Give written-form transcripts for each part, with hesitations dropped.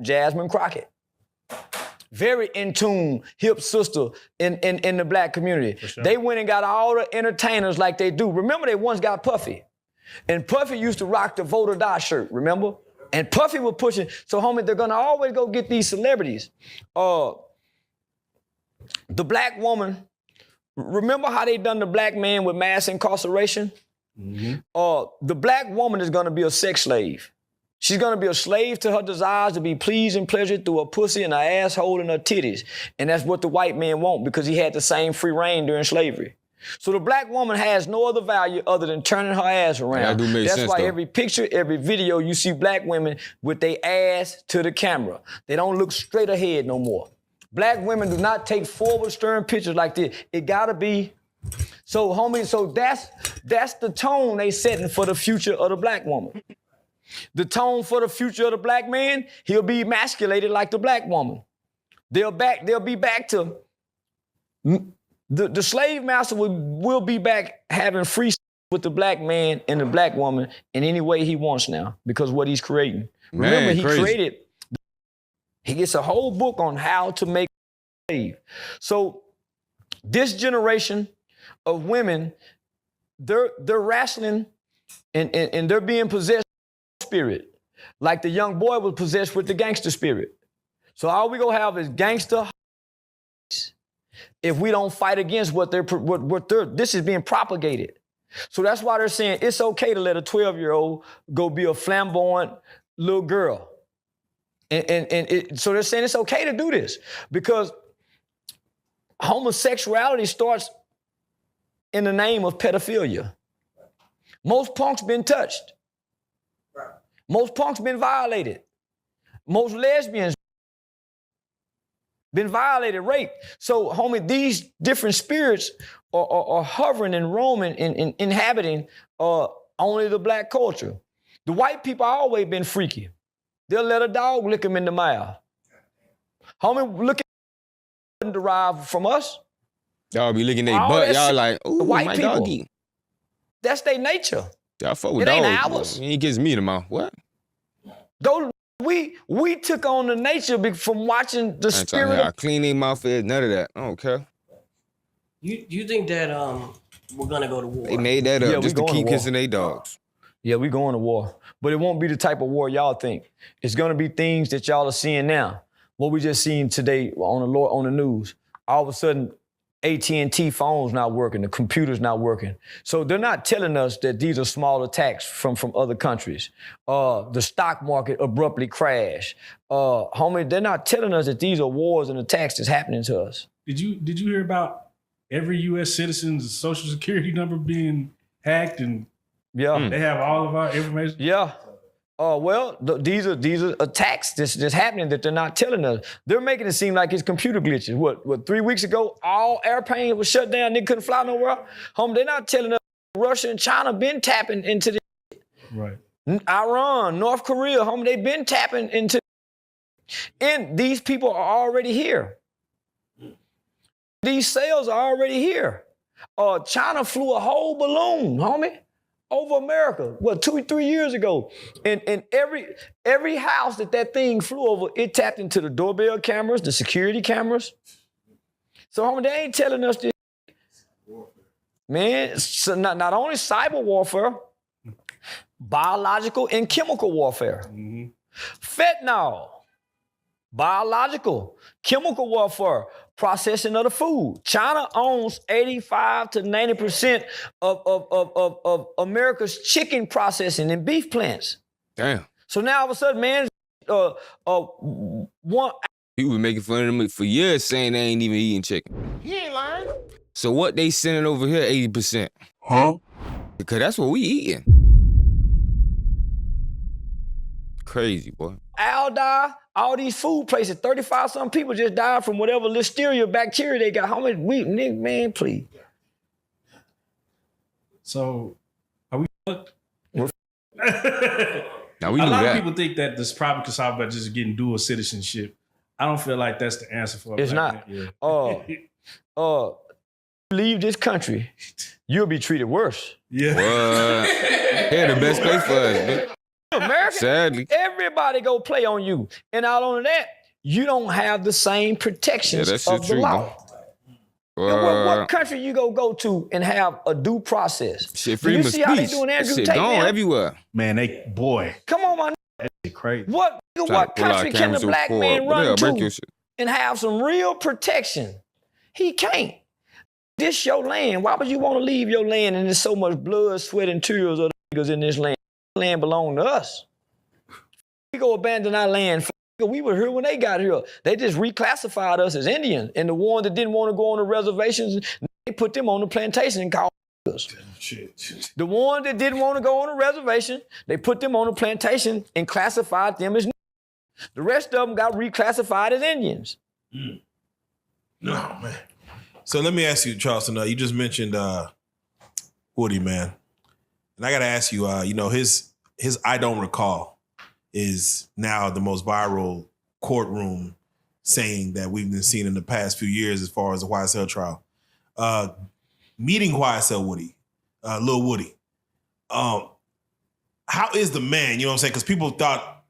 Jasmine Crockett. Very in tune, hip sister in the black community. Sure. They went and got all the entertainers like they do. Remember, they once got Puffy. And Puffy used to rock the Vote or Die shirt, remember? And Puffy was pushing. So, homie, they're gonna always go get these celebrities. The black woman, remember how they done the black man with mass incarceration? Mm-hmm. The black woman is gonna be a sex slave. She's gonna be a slave to her desires to be pleased and pleasured through her pussy and her asshole and her titties. And that's what the white man want because he had the same free reign during slavery. So the black woman has no other value other than turning her ass around. That's why every picture, every video, you see black women with their ass to the camera. They don't look straight ahead no more. Black women do not take forward stern pictures like this. It gotta be. So homie, so that's the tone they setting for the future of the black woman. The tone for the future of the black man, he'll be emasculated like the black woman. They'll be back to, the slave master will be back having free with the black man and the black woman in any way he wants now because of what he's creating. Remember, he gets a whole book on how to make a slave. So this generation of women, they're wrestling and they're being possessed with spirit, like the young boy was possessed with the gangster spirit. So all we gonna have is gangster if we don't fight against what this is being propagated. So that's why they're saying it's okay to let a 12-year-old go be a flamboyant little girl. So they're saying it's okay to do this because homosexuality starts in the name of pedophilia. Most punks been touched. Most punks been violated. Most lesbians been violated, raped. So, homie, these different spirits are hovering and roaming and inhabiting only the black culture. The white people always been freaky. They'll let a dog lick them in the mouth. Homie, look at derived from us. Y'all be licking their butt. Y'all like, ooh, the white my people. Doggy. That's their nature. Y'all fuck with dogs. It dogs. ain't ours. He gives me the mouth. What? We took on the nature from watching the spirit. I clean their mouth, none of that. I don't care. You think that we're gonna go to war? They made that up just to keep kissing their dogs. Yeah, we going to war. But it won't be the type of war y'all think. It's gonna be things that y'all are seeing now. What we just seen today on the news. All of a sudden, AT&T phones not working, the computer's not working. So they're not telling us that these are small attacks from other countries. The stock market abruptly crashed. Homie, they're not telling us that these are wars and attacks that's happening to us. Did you hear about every U.S. citizen's social security number being hacked and they have all of our information? Yeah. Well, these are attacks that's happening that they're not telling us. They're making it seem like it's computer glitches. What 3 weeks ago, all airplanes was shut down, they couldn't fly nowhere? Home, they're not telling us Russia and China been tapping into this. Right. Iran, North Korea, home, they've been tapping into. And these people are already here. These sales are already here. China flew a whole balloon, homie, over America, 2-3 years ago. And every house that thing flew over, it tapped into the doorbell cameras, the security cameras. So, homie, they ain't telling us this. Man, so not only cyber warfare, biological and chemical warfare. Mm-hmm. Fentanyl, biological, chemical warfare, processing of the food. China owns 85 to 90% of America's chicken processing and beef plants. Damn. So now all of a sudden, man, people been making fun of them for years saying they ain't even eating chicken. He ain't lying. So what they sending over here 80%? Huh? Because that's what we eating. Crazy, boy. Aldi, all these food places, 35-something people just died from whatever listeria bacteria they got. How much wheat, nigga, man, please. So, are we fucked? Now we a knew lot that. of people think that this problem can solve by just getting dual citizenship. I don't feel like that's the answer for it. It's not. Yeah. Leave this country, you'll be treated worse. Yeah. They're the best place for us, man. America Sadly. Everybody go play on you. And not only that, you don't have the same protections that's of the true, law. What country you go to and have a due process? Shit, Do you freedom of see how they speech. doing Andrew Shit Tate gone now? everywhere. Man, Come on, man. That's crazy. What country can the black man run to and have some real protection? He can't. This your land. Why would you want to leave your land and there's so much blood, sweat, and tears of the niggas in this land? Land belong to us. We go abandon our land. We were here when they got here. They just reclassified us as Indians. And the ones that didn't want to go on the reservations, they put them on the plantation and called us. The ones that didn't want to go on the reservation, they put them on the plantation and classified them as niggas. The rest of them got reclassified as Indians. No, man. So let me ask you, Charleston, you just mentioned Woody, man. And I got to ask you, his I Don't Recall is now the most viral courtroom saying that we've been seeing in the past few years as far as the YSL trial. Meeting YSL Woody, Lil Woody. How is the man, you know what I'm saying? Because people thought...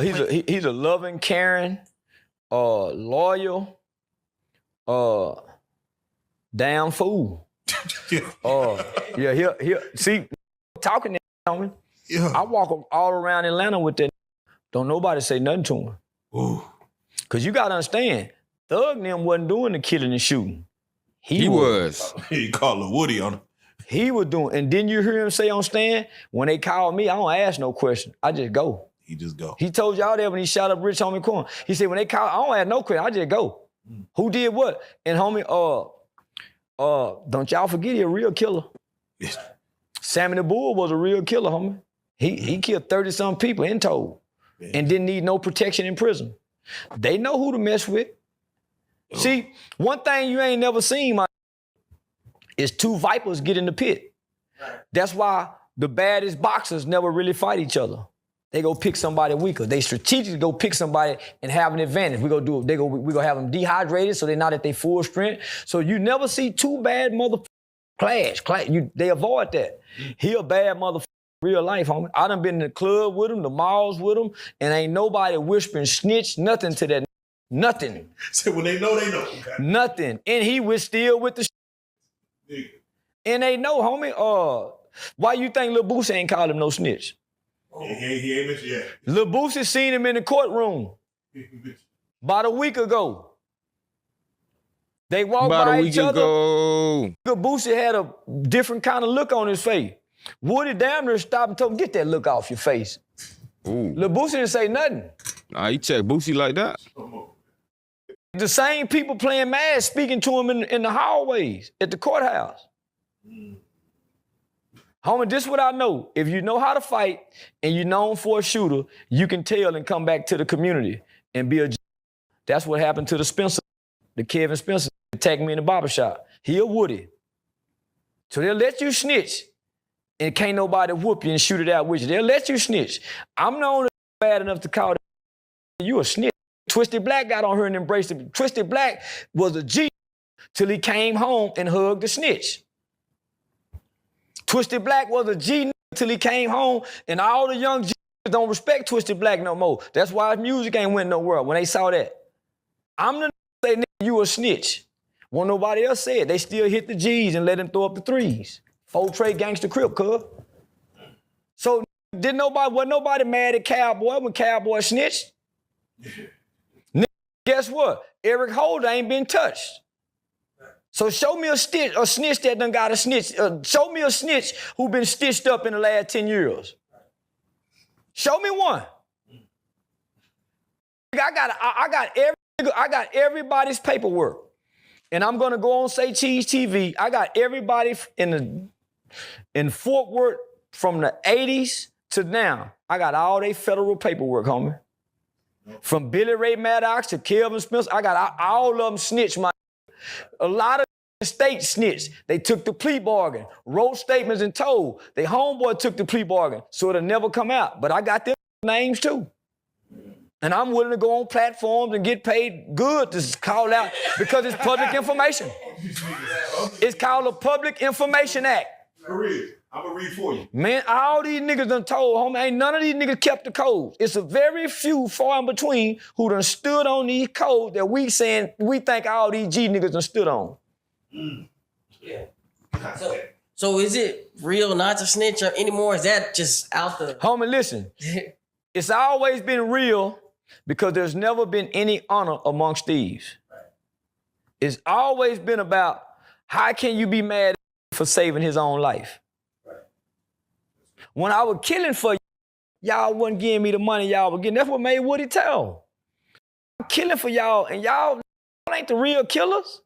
He's a loving, caring, loyal, damn fool. See, talking to him, I walk all around Atlanta with that. Don't nobody say nothing to him. Ooh. Cause you gotta understand, Thug and them wasn't doing the killing and shooting. He was. He called Lil Woody on him. He was doing, and didn't you hear him say on stand, when they call me, I don't ask no question. I just go. He just go. He told y'all that when he shot up Rich Homie Quan. He said, when they call, I don't ask no question, I just go. Who did what? And homie, don't y'all forget he a real killer. Yes. Sammy the Bull was a real killer, homie. He killed 30-some people in total and didn't need no protection in prison. They know who to mess with. See, one thing you ain't never seen, is two vipers get in the pit. That's why the baddest boxers never really fight each other. They go pick somebody weaker. They strategically go pick somebody and have an advantage. We gonna have them dehydrated so they're not at their full strength. So you never see two bad motherfuckers clash. They avoid that. He a bad motherfucker in real life, homie. I done been in the club with him, the malls with him, and ain't nobody whispering snitch, nothing to that. Nothing. So when they know, they know. Okay. Nothing. And he was still with the And they know, homie, why you think Lil Boosie ain't call him no snitch? He ain't mentioned yet. Lil Boosie seen him in the courtroom about a week ago. They walked by each other. Lil Boosie had a different kind of look on his face. Woody damn near stopped and told him, get that look off your face. Ooh. Lil Boosie didn't say nothing. Nah, he checked Boosie like that. The same people playing mad speaking to him in the hallways at the courthouse. Homie, this is what I know. If you know how to fight and you're known for a shooter, you can tell and come back to the community and be a. That's what happened to the Kevin Spencer attacked me in the barbershop. He a Woody. So they'll let you snitch and can't nobody whoop you and shoot it out with you. They'll let you snitch. I'm the only bad enough to call you a snitch. Twisted Black got on her and embraced it. Twisted Black was a G till he came home and hugged the snitch. Twisted Black was a G till he came home, and all the young G's don't respect Twisted Black no more. That's why his music ain't went nowhere when they saw that. I'm the say, nigga, you a snitch. When nobody else said, they still hit the G's and let them throw up the threes. 4 Trey Gangsta Crip, cuz. So wasn't nobody mad at Cowboy when Cowboy snitched? Guess what? Eric Holder ain't been touched. So show me a snitch that done got a snitch. Show me a snitch who been stitched up in the last 10 years. Show me one. I got everybody's paperwork. And I'm gonna go on Say Cheese TV. I got everybody in Fort Worth from the 80s to now. I got all their federal paperwork, homie. From Billy Ray Maddox to Kelvin Spencer, I got all of them snitch, my. A lot of state snitch. They took the plea bargain, wrote statements and told. They homeboy took the plea bargain, so it'll never come out. But I got them names too. And I'm willing to go on platforms and get paid good to call out because it's public information. It's called the Public Information Act. I'm gonna read for you. Man, all these niggas done told, homie, ain't none of these niggas kept the codes. It's a very few far in between who done stood on these codes that we think all these G niggas done stood on. Yeah. So is it real not to snitch anymore? Is that just out the... Homie, listen. It's always been real because there's never been any honor amongst thieves. It's always been about how can you be mad for saving his own life? When I was killing for y'all wasn't giving me the money y'all were getting. That's what made Woody tell. I'm killing for y'all, and y'all ain't the real killers.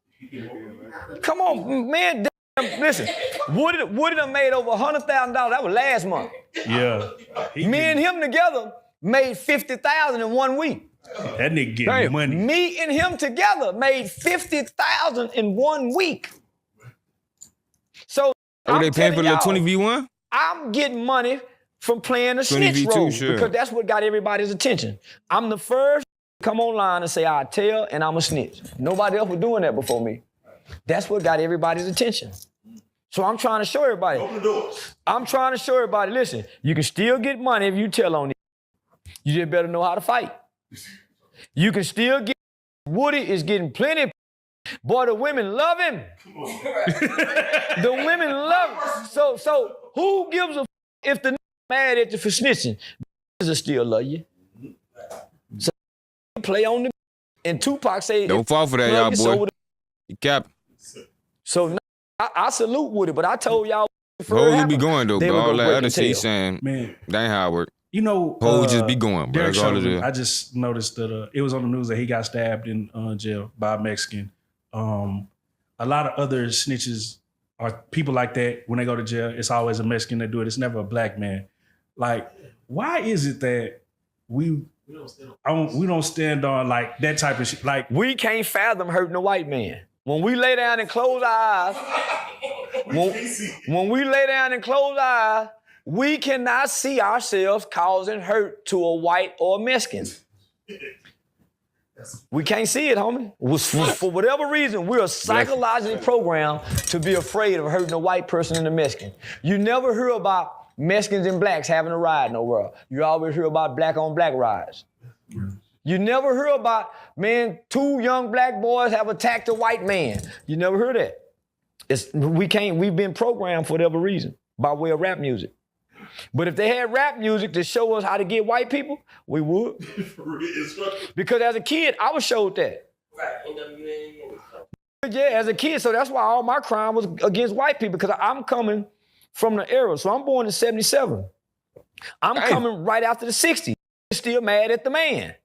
Come on, man. Damn, listen, Woody done made over $100,000. That was last month. Yeah. Me and him together made $50,000 in 1 week. That nigga getting money. Me and him together made $50,000 in 1 week. So Oh, they paying for the y'all, 20v1? I'm getting money from playing the snitch role because that's what got everybody's attention. I'm the first to come online and say, I tell and I'm a snitch. Nobody else was doing that before me. That's what got everybody's attention. So I'm trying to show everybody. Open the doors. I'm trying to show everybody, listen, you can still get money if you tell on it. You just better know how to fight. You can still get, Woody is getting plenty. Boy, the women love him. The women love him. So who gives a f if the mad at you for snitching? Will still love you. So play on the and Tupac say, don't fall for that, y'all, boy. You cap. So I salute Woody, but I told y'all Ho, you be going though, bro. All that other shit he's saying, man, that ain't how it work. You know, Ho just be going, bro. Derek That's all it is. I just noticed that it was on the news that he got stabbed in jail by a Mexican. A lot of other snitches are people like that. When they go to jail, it's always a Mexican that do it. It's never a black man. Like, why is it that we don't stand on like that type of shit? Like, we can't fathom hurting a white man. When we lay down and close our eyes, when we lay down and close our eyes, we cannot see ourselves causing hurt to a white or a Mexican. We can't see it, homie. For whatever reason, we are psychologically programmed to be afraid of hurting a white person and a Mexican. You never hear about Mexicans and blacks having a ride nowhere. You always hear about black on black rides. You never hear about, man, 2 young black boys have attacked a white man. You never hear that. We've been programmed for whatever reason by way of rap music. But if they had rap music to show us how to get white people, we would. Because as a kid, I was showed that. Right, NWA and stuff. Yeah, as a kid, so that's why all my crime was against white people, because I'm coming from the era. So I'm born in 77. I'm coming right after the 60s. Still mad at the man.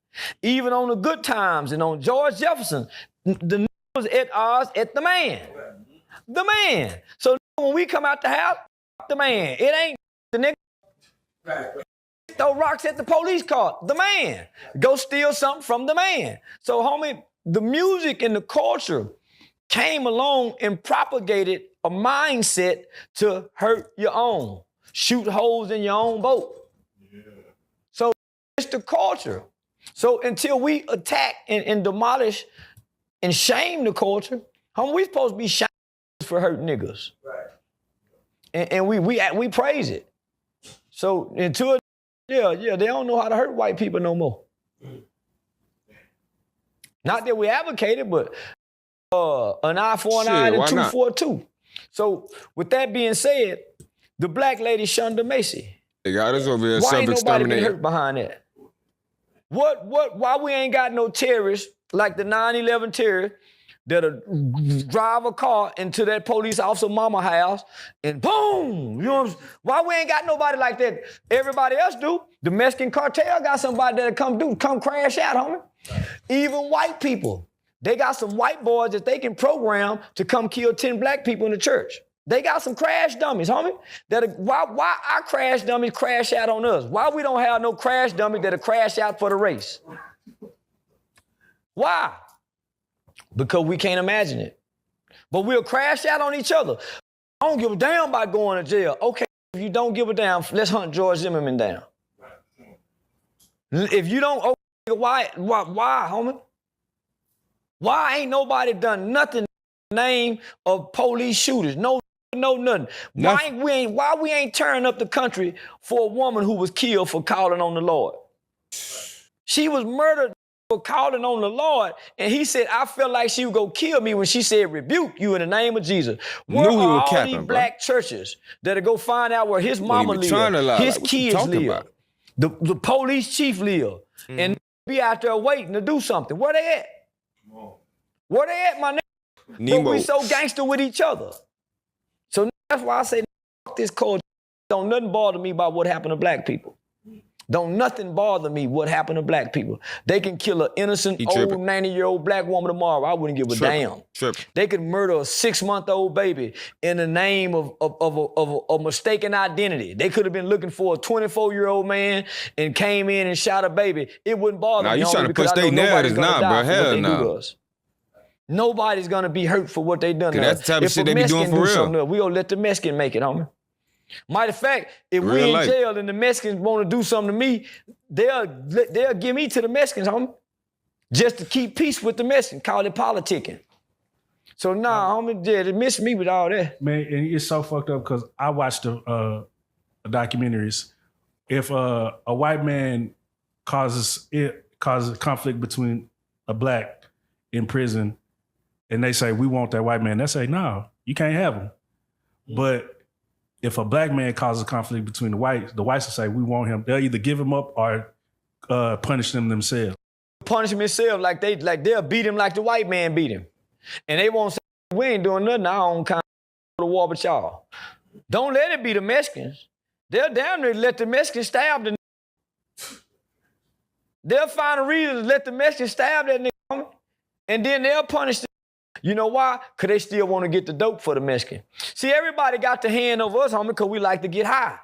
Even on the good times and on George Jefferson, the was at odds at the man. The man. So when we come out the house, the man. It ain't the nigga. Right. Throw rocks at the police car. The man. Go steal something from the man. So, homie, the music and the culture came along and propagated a mindset to hurt your own. Shoot holes in your own boat. Yeah. So it's the culture. So until we attack and demolish and shame the culture, homie, we supposed to be shamed for hurting niggas. Right. And we praise it. So until, they don't know how to hurt white people no more. Not that we advocate it, but an eye for an eye and a tooth for a tooth. So with that being said, the black lady Shonda Macy. They got us over here why ain't nobody been hurt self-exterminating. behind that? Why we ain't got no terrorists like the 9/11 terrorists that'll drive a car into that police officer mama house and boom, you know what I'm saying? Why we ain't got nobody like that? Everybody else do. The Mexican cartel got somebody that'll come crash out, homie. Even white people, they got some white boys that they can program to come kill 10 black people in the church. They got some crash dummies, homie. Why our crash dummies crash out on us? Why we don't have no crash dummies that'll crash out for the race? Why? Because we can't imagine it. But we'll crash out on each other. I don't give a damn about going to jail. Okay, if you don't give a damn, let's hunt George Zimmerman down. If you don't, okay, why, homie? Why ain't nobody done nothing in the name of police shooters? No know nothing. Why we ain't tearing up the country for a woman who was killed for calling on the Lord? She was murdered for calling on the Lord, and he said, I felt like she would go kill me when she said, rebuke you in the name of Jesus. Where Knew he are was all capping, these bro. black churches that'll go find out where his mama even trying to lie. live, his Like, what you kids talking live, about? the police chief live, and be out there waiting to do something? Where they at? Where they at, my nigga? But Nemo. we so gangster with each other. So that's why I say, fuck this culture. Don't nothing bother me about what happened to black people. Don't nothing bother me what happened to black people. They can kill an innocent old 90-year-old black woman tomorrow. I wouldn't give a damn. They could murder a 6-month-old baby in the name of a mistaken identity. They could have been looking for a 24-year-old man and came in and shot a baby. It wouldn't bother me. Nah, you trying to push their narratives now, bro. Hell no. Nobody's gonna be hurt for what they done. That's the type of shit they be doing for real. We gonna let the Mexican make it, homie. Matter of fact, if we in jail and the Mexicans want to do something to me, they'll give me to the Mexicans, homie, just to keep peace with the Mexicans. Call it politicking. So homie, they miss me with all that. Man, and it's so fucked up because I watched the documentaries. If a white man causes conflict between a black in prison, and they say, we want that white man, they say, no, you can't have him. But if a black man causes conflict between the whites will say, we want him. They'll either give him up or punish them themselves. Punish him themselves like they'll beat him like the white man beat him. And they won't say, we ain't doing nothing, I don't kind of go to war with y'all. Don't let it be the Mexicans. They'll damn near let the Mexicans stab the nigga. They'll find a reason to let the Mexicans stab that nigga, and then they'll punish them. You know why? Because they still want to get the dope for the Mexican. See, everybody got the hand over us, homie, because we like to get high.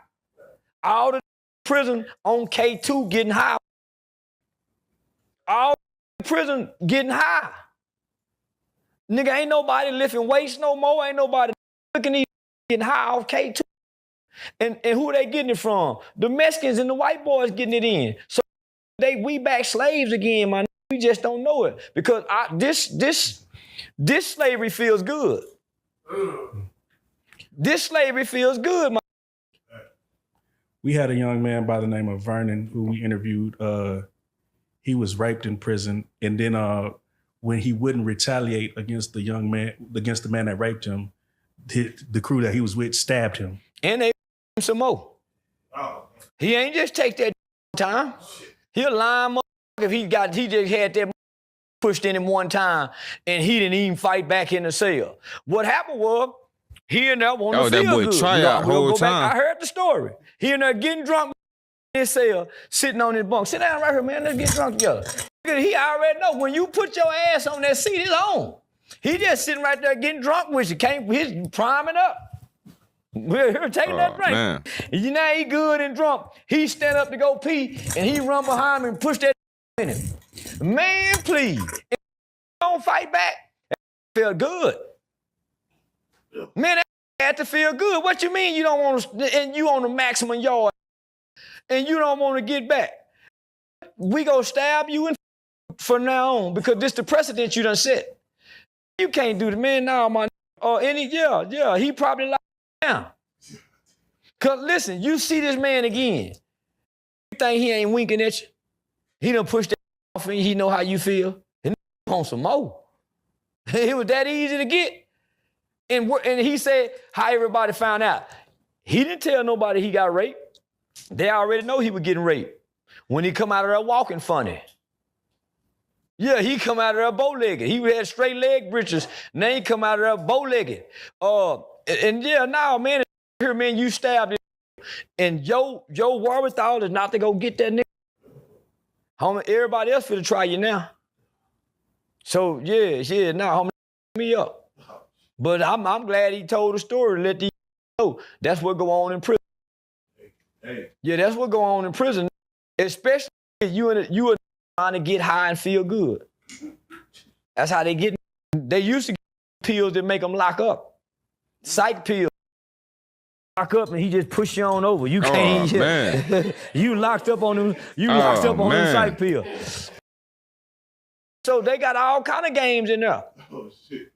All the prison on K2 getting high. All the prison getting high. Nigga, ain't nobody lifting weights no more. Ain't nobody looking at these getting high off K2. And who they getting it from? The Mexicans and the white boys getting it in. So we back slaves again, man. We just don't know it. Because this slavery feels good. This slavery feels good, man. We had a young man by the name of Vernon who we interviewed. He was raped in prison, and then when he wouldn't retaliate against the man that raped him, the crew that he was with stabbed him. And they some more. Oh. He ain't just take that time. He'll line up if he just had that pushed in him one time and he didn't even fight back in the cell. What happened was he and there wanted to feel that boy good. try out whole time. I heard the story. He and there getting drunk in his cell, sitting on his bunk. Sit down right here, man. Let's get drunk together. He already know when you put your ass on that seat, it's on. He just sitting right there getting drunk with you. He's priming up. We're taking that drink. Man. You know he good and drunk. He stand up to go pee, and he run behind me and push that in him. Man, please. If you don't fight back, that feel good. Man, that had to feel good. What you mean you don't want to, and you on the maximum yard, and you don't want to get back? We gonna stab you and from now on because this the precedent you done set. You can't do the man now, man. He probably like now. Cause listen, you see this man again. You think he ain't winking at you? He done pushed that off and he know how you feel. And on some more. It was that easy to get. And he said how everybody found out. He didn't tell nobody he got raped. They already know he was getting raped. When he come out of there walking funny. Yeah, he come out of there bow-legged. He had straight leg breeches. Now he come out of there bow-legged. Man, here, man, you stabbed him. And your wherewithal is not to go get that nigga. Homie, everybody else finna try you now. So, homie, me up. But I'm glad he told the story to let these know that's what go on in prison. Hey. Yeah, that's what go on in prison. Especially if you are trying to get high and feel good. That's how they get. They used to get pills that make them lock up. Psych pills. Lock up and he just push you on over. You can't. Man. You locked up on them. You locked up on them psych pills. So they got all kind of games in there. Oh shit.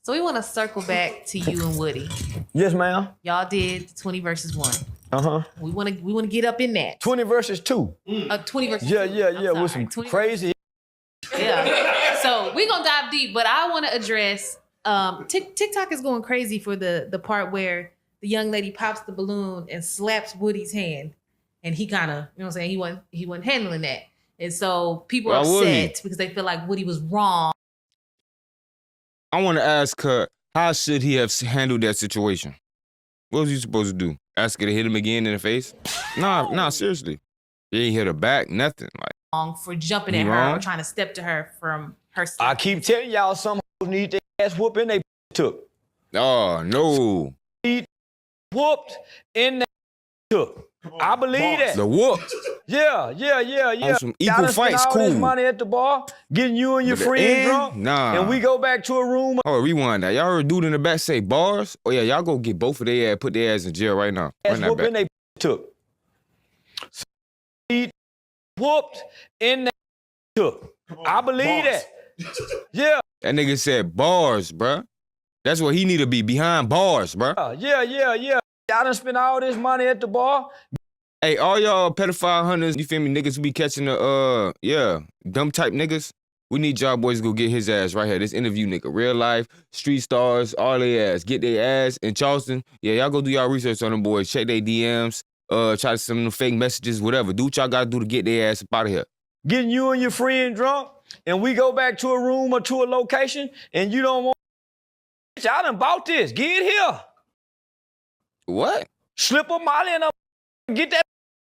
So we want to circle back to you and Woody. Yes, ma'am. Y'all did 20 versus 1. Uh-huh. We want to get up in that. 20 versus 2. 20 versus Yeah, 2. yeah. With some 20 crazy. Yeah. So we're going to dive deep, but I want to address TikTok is going crazy for the part where the young lady pops the balloon and slaps Woody's hand. And he kind of, you know what I'm saying? He wasn't handling that. And so people are upset because they feel like Woody was wrong. I want to ask her, how should he have handled that situation? What was he supposed to do? Ask her to hit him again in the face? Nah, seriously. He ain't hit her back, nothing. Like Wrong for jumping at her or trying to step to her from her side. I keep telling y'all, some hoes need their ass whooping they took. oh, no. Whooped in that took. I believe that. The whoop. Yeah. On some Y'all equal done spent fights, all this cool. money at the bar, getting you and your But the friend end? drunk, Nah. and we go back to a room. Oh, rewind that. Y'all heard dude in the back say bars? Oh, yeah, y'all go get both of their ass, put their ass in jail right now. Ass Run that whooping back. they took. So he whooped in that took. I believe that. Yeah. That nigga said bars, bruh. That's what he need to be, behind bars, bruh. Yeah. Y'all done spent all this money at the bar. Hey, all y'all pedophile hunters, you feel me, niggas who be catching the, dumb type niggas, we need y'all boys to go get his ass right here. This interview nigga, real life, street stars, all their ass. Get their ass in Charleston. Yeah, y'all go do y'all research on them boys. Check their DMs, try to send them fake messages, whatever. Do what y'all gotta do to get their ass up out of here. Getting you and your friend drunk, and we go back to a room or to a location, and you don't want. I done bought this. Get here. What? Slip a molly and get that.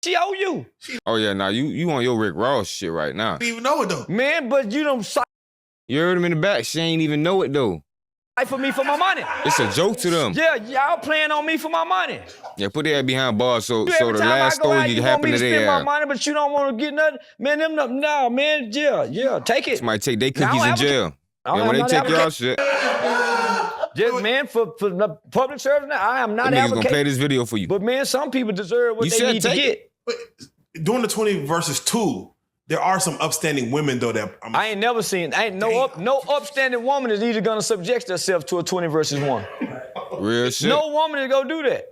She owe you. Oh, yeah, nah, you on your Rick Ross shit right now. I didn't even know it though. Man, but you don't fight You heard him in the back. She ain't even know it, though. for me for my money. It's a joke to them. Yeah, y'all playing on me for my money. Yeah, put their ass behind bars so Every the time last I go out, story you can want happen me to to spend their my ass. money, but you don't want to get nothing. Man, nah, man, yeah, take it. Somebody take their Now, cookies in I'm jail. I'm Yeah, when they not take y'all advocating. shit, Just, man, for the public service, I am not them niggas gonna play advocating. this video for you. But man, some people deserve what You they said need to take get. But during the 20 versus 2, there are some upstanding women though that I ain't never seen. No upstanding woman is either gonna subject herself to a 20 versus 1. Real shit. No woman is gonna do that.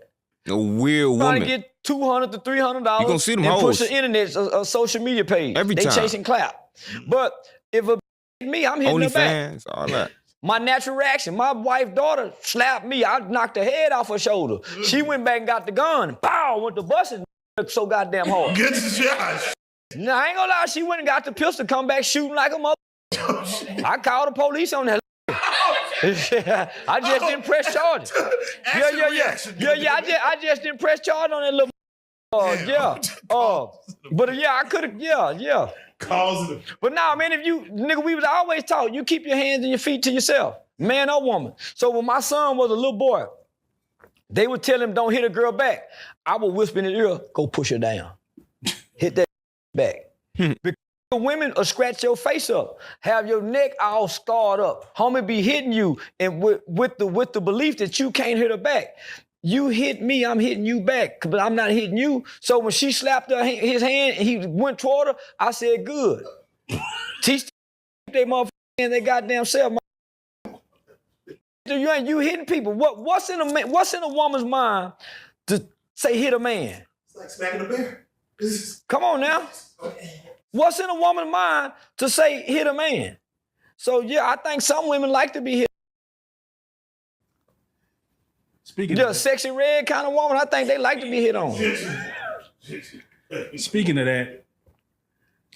No weird Trying to woman. get $200 to $300 You gonna see them and push hoes. the internet, a social media page. Every they time. chasing clout. But if a me, I'm hitting her back. OnlyFans, all that. My natural reaction. My wife's daughter slapped me. I knocked her head off her shoulder. She went back and got the gun. Pow! Went to busting so goddamn hard. Good shot. No, I ain't gonna lie. She went and got the pistol, come back shooting like a mother. I called the police on that. I just didn't press charges. Yeah. I just didn't press charge on that little. But yeah, I could have. Yeah. Causing But nah, man, if you nigga, we was always taught you keep your hands and your feet to yourself, man or woman. So when my son was a little boy, they would tell him don't hit a girl back. I would whisper in his ear, go push her down, hit that back. Because women will scratch your face up, have your neck all scarred up. Homie be hitting you, and with the belief that you can't hit her back. You hit me, I'm hitting you back, but I'm not hitting you. So when she slapped his hand and he went toward her, I said, good. Teach they motherfuckers and they goddamn self. You hitting people. What's in a woman's mind to say hit a man? It's like smacking a bear. Come on now. What's in a woman's mind to say hit a man? So yeah, I think some women like to be hit. Speaking Yeah, of sexy red kind of woman, I think they like to be hit on. Speaking of that,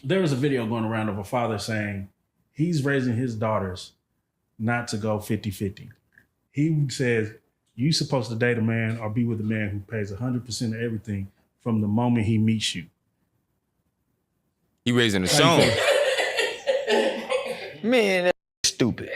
there was a video going around of a father saying he's raising his daughters not to go 50-50. He says, you supposed to date a man or be with a man who pays 100% of everything from the moment he meets you. He raising the song. Man, that's stupid.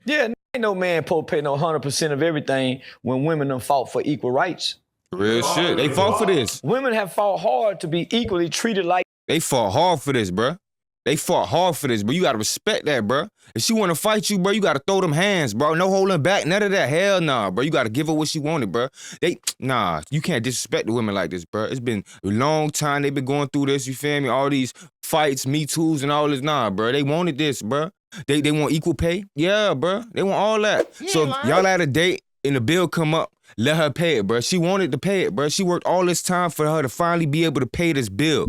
Yeah, ain't no man supposed to pay no 100% of everything when women done fought for equal rights. Real shit. They fought for this. Women have fought hard to be equally treated like. They fought hard for this, bruh. They fought hard for this, but you gotta respect that, bruh. If she wanna fight you, bro, you gotta throw them hands, bro. No holding back, none of that. Hell nah, bro. You gotta give her what she wanted, bro. You can't disrespect the women like this, bro. It's been a long time they've been going through this, you feel me? All these fights, Me Too's and all this, nah, bro. They wanted this, bro. They want equal pay. Yeah, bro. They want all that. So if y'all at a date and the bill come up, let her pay it, bro. She wanted to pay it, bro. She worked all this time for her to finally be able to pay this bill.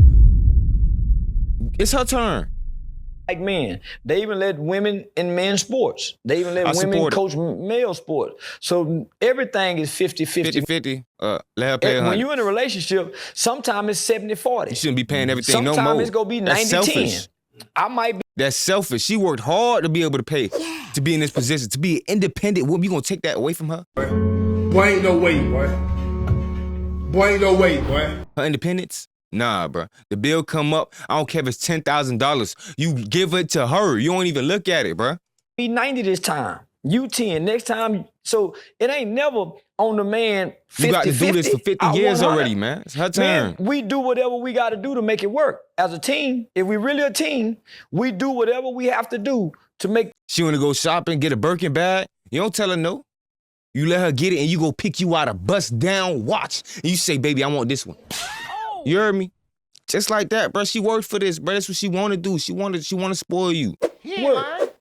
It's her turn. Like men, they even let women in men's sports. They even let women coach male sports. So everything is 50-50. 50-50. Let her pay When 100. you're in a relationship, sometimes it's 70-40. You shouldn't be paying everything no more. Sometimes it's gonna be 90-10. I might be. That's selfish. She worked hard to be able to pay, to be in this position, to be an independent woman. You gonna take that away from her? Boy, ain't no way, boy. Boy, ain't no way, boy. Her independence? Nah, bro. The bill come up, I don't care if it's $10,000. You give it to her. You don't even look at it, bro. Be 90 this time. You 10 next time. So it ain't never on the man 50-50. You got to do this for 50 years 100. already, man. It's her turn. Man, we do whatever we got to do to make it work. As a team, if we really a team, we do whatever we have to do to make. She want to go shopping, get a Birkin bag. You don't tell her no. You let her get it and you go pick you out a bust down watch. And you say, baby, I want this one. You heard me? Just like that, bro. She worked for this, bro. That's what she want to do. She want to spoil you. Work.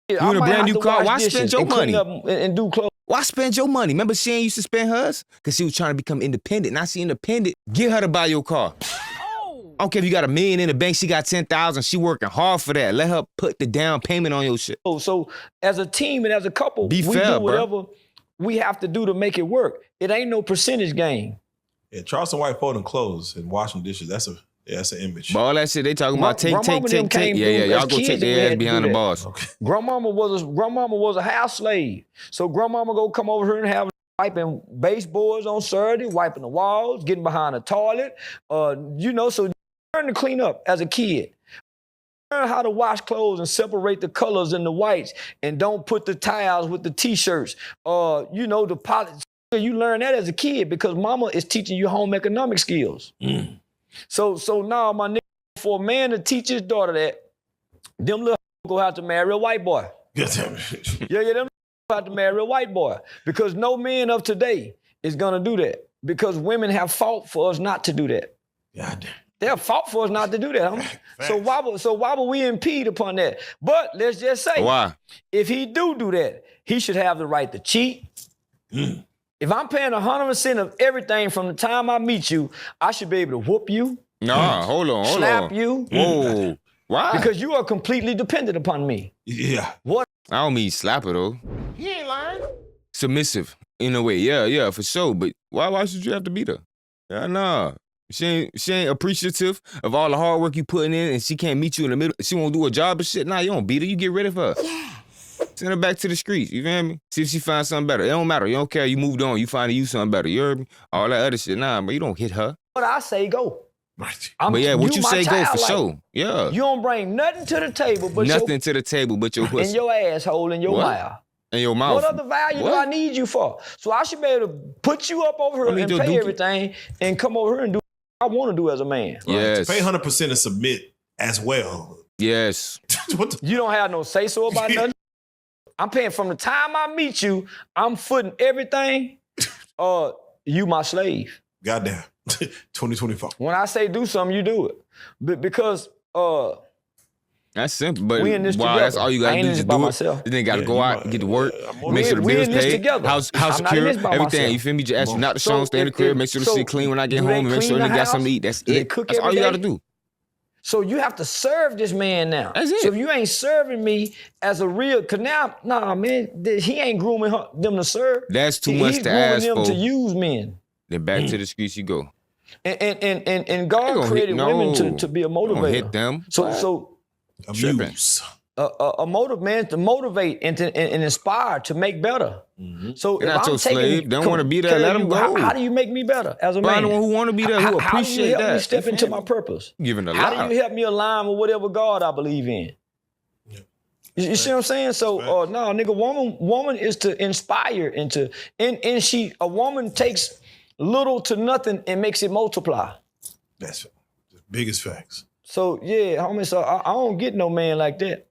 You in a brand new car. Why spend your money? And do clothes. Why spend your money? Remember she ain't used to spend hers? Because she was trying to become independent. Now she independent. Get her to buy your car. I don't care if you got $1 million in the bank. She got 10,000. She working hard for that. Let her put the down payment on your shit. So as a team and as a couple, Be we fair, do whatever bro. we have to do to make it work. It ain't no percentage game. Yeah, Charleston White folding clothes and washing dishes. That's an image. But all that shit they talking about, take. Grandmama them came Yeah, through y'all as go kids take and we their had ass to behind do the that. bars. Okay. Grandmama was a house slave. So grandmama go come over here and have wiping baseboards on Saturday, wiping the walls, getting behind the toilet. So you learn to clean up as a kid. Learn how to wash clothes and separate the colors and the whites and don't put the towels with the t-shirts. The polish. You learn that as a kid because mama is teaching you home economic skills. So now my nigga, for a man to teach his daughter that, them little go out to marry a white boy. Good damn it. Yeah, them go out to marry a white boy. Because no man of today is gonna do that. Because women have fought for us not to do that. God damn. They have fought for us not to do that, homie. So why would we impede upon that? But let's just say, Why? if he do that, he should have the right to cheat. If I'm paying 100% of everything from the time I meet you, I should be able to whoop you, Nah, hold on. slap you, Whoa. Why? because you are completely dependent upon me. Yeah. What? I don't mean slap her though. He ain't lying. Submissive in a way. Yeah, for sure. But why should you have to beat her? Yeah, nah. She ain't appreciative of all the hard work you putting in and she can't meet you in the middle. She won't do a job and shit. Nah, you don't beat her. You get rid of her. Send her back to the streets. You feel me? See if she finds something better. It don't matter. You don't care. You moved on. You find you something better. You heard me? All that other shit. Nah, but you don't hit her. What I say, go. Right. But yeah, what you my say go child, for like, sure. Yeah. You don't bring nothing to the table but Nothing to the table but your in pussy your asshole and your What? mouth. and your mouth. What other value do I need you for? So I should be able to put you up over here and your pay dookie. everything and come over here and do what I want to do as a man. Yes. To pay 100% and submit as well. Yes. What the? You don't have no say-so about nothing. I'm paying from the time I meet you, I'm footing everything. You my slave. Goddamn. 2024. When I say do something, you do it. Because That's simple. But we in this wow, together. that's all you I gotta ain't do. in this Just by do it. myself. Then gotta Yeah, go you out, might- get to work, I'm make sure the we bills in this paid, together. house I'm not in secure, this by everything. myself. You feel me? Just ask you not the So strong, stay in the crib, if- make sure the so shit clean when I get do they home, and make sure clean they the got something to house? eat. That's Do they it. cook That's all every you gotta day? do. So you have to serve this man now. That's it. So if you ain't serving me as a real, cause now, nah, man, he ain't grooming them to serve. That's too much to ask He's grooming for. them to use men. Then back to the streets you go. And God gonna created hit- women no. to be a You don't motivator. hit them. So Amuse. a motive man to motivate and inspire to make better. So They're if not I'm your taking, slave. They don't wanna be there, let them go. How do you make me better as a man? Find the one who wanna be there, who How do appreciate you help me that. step You into feel my me? purpose? Giving a How lot. do you help me align with whatever God I believe in? You see what I'm saying? So no, nigga, woman is to inspire and a woman takes little to nothing and makes it multiply. That's the biggest facts. So yeah, homie. So I don't get no man like that.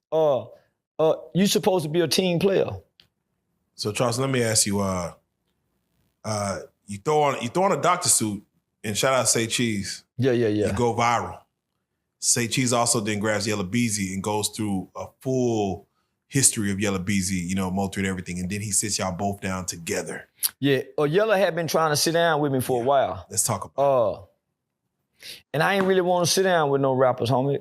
You supposed to be a team player. So Charles, let me ask you, you throw on a doctor suit and shout out Say Cheese. Yeah. You go viral. Say Cheese also then grabs Yellow Beezy and goes through a full history of Yella Beezy, you know, Mo 3 and everything, and then he sits y'all both down together. Yeah, Yella had been trying to sit down with me for a while. Let's talk about And I ain't really want to sit down with no rappers, homie,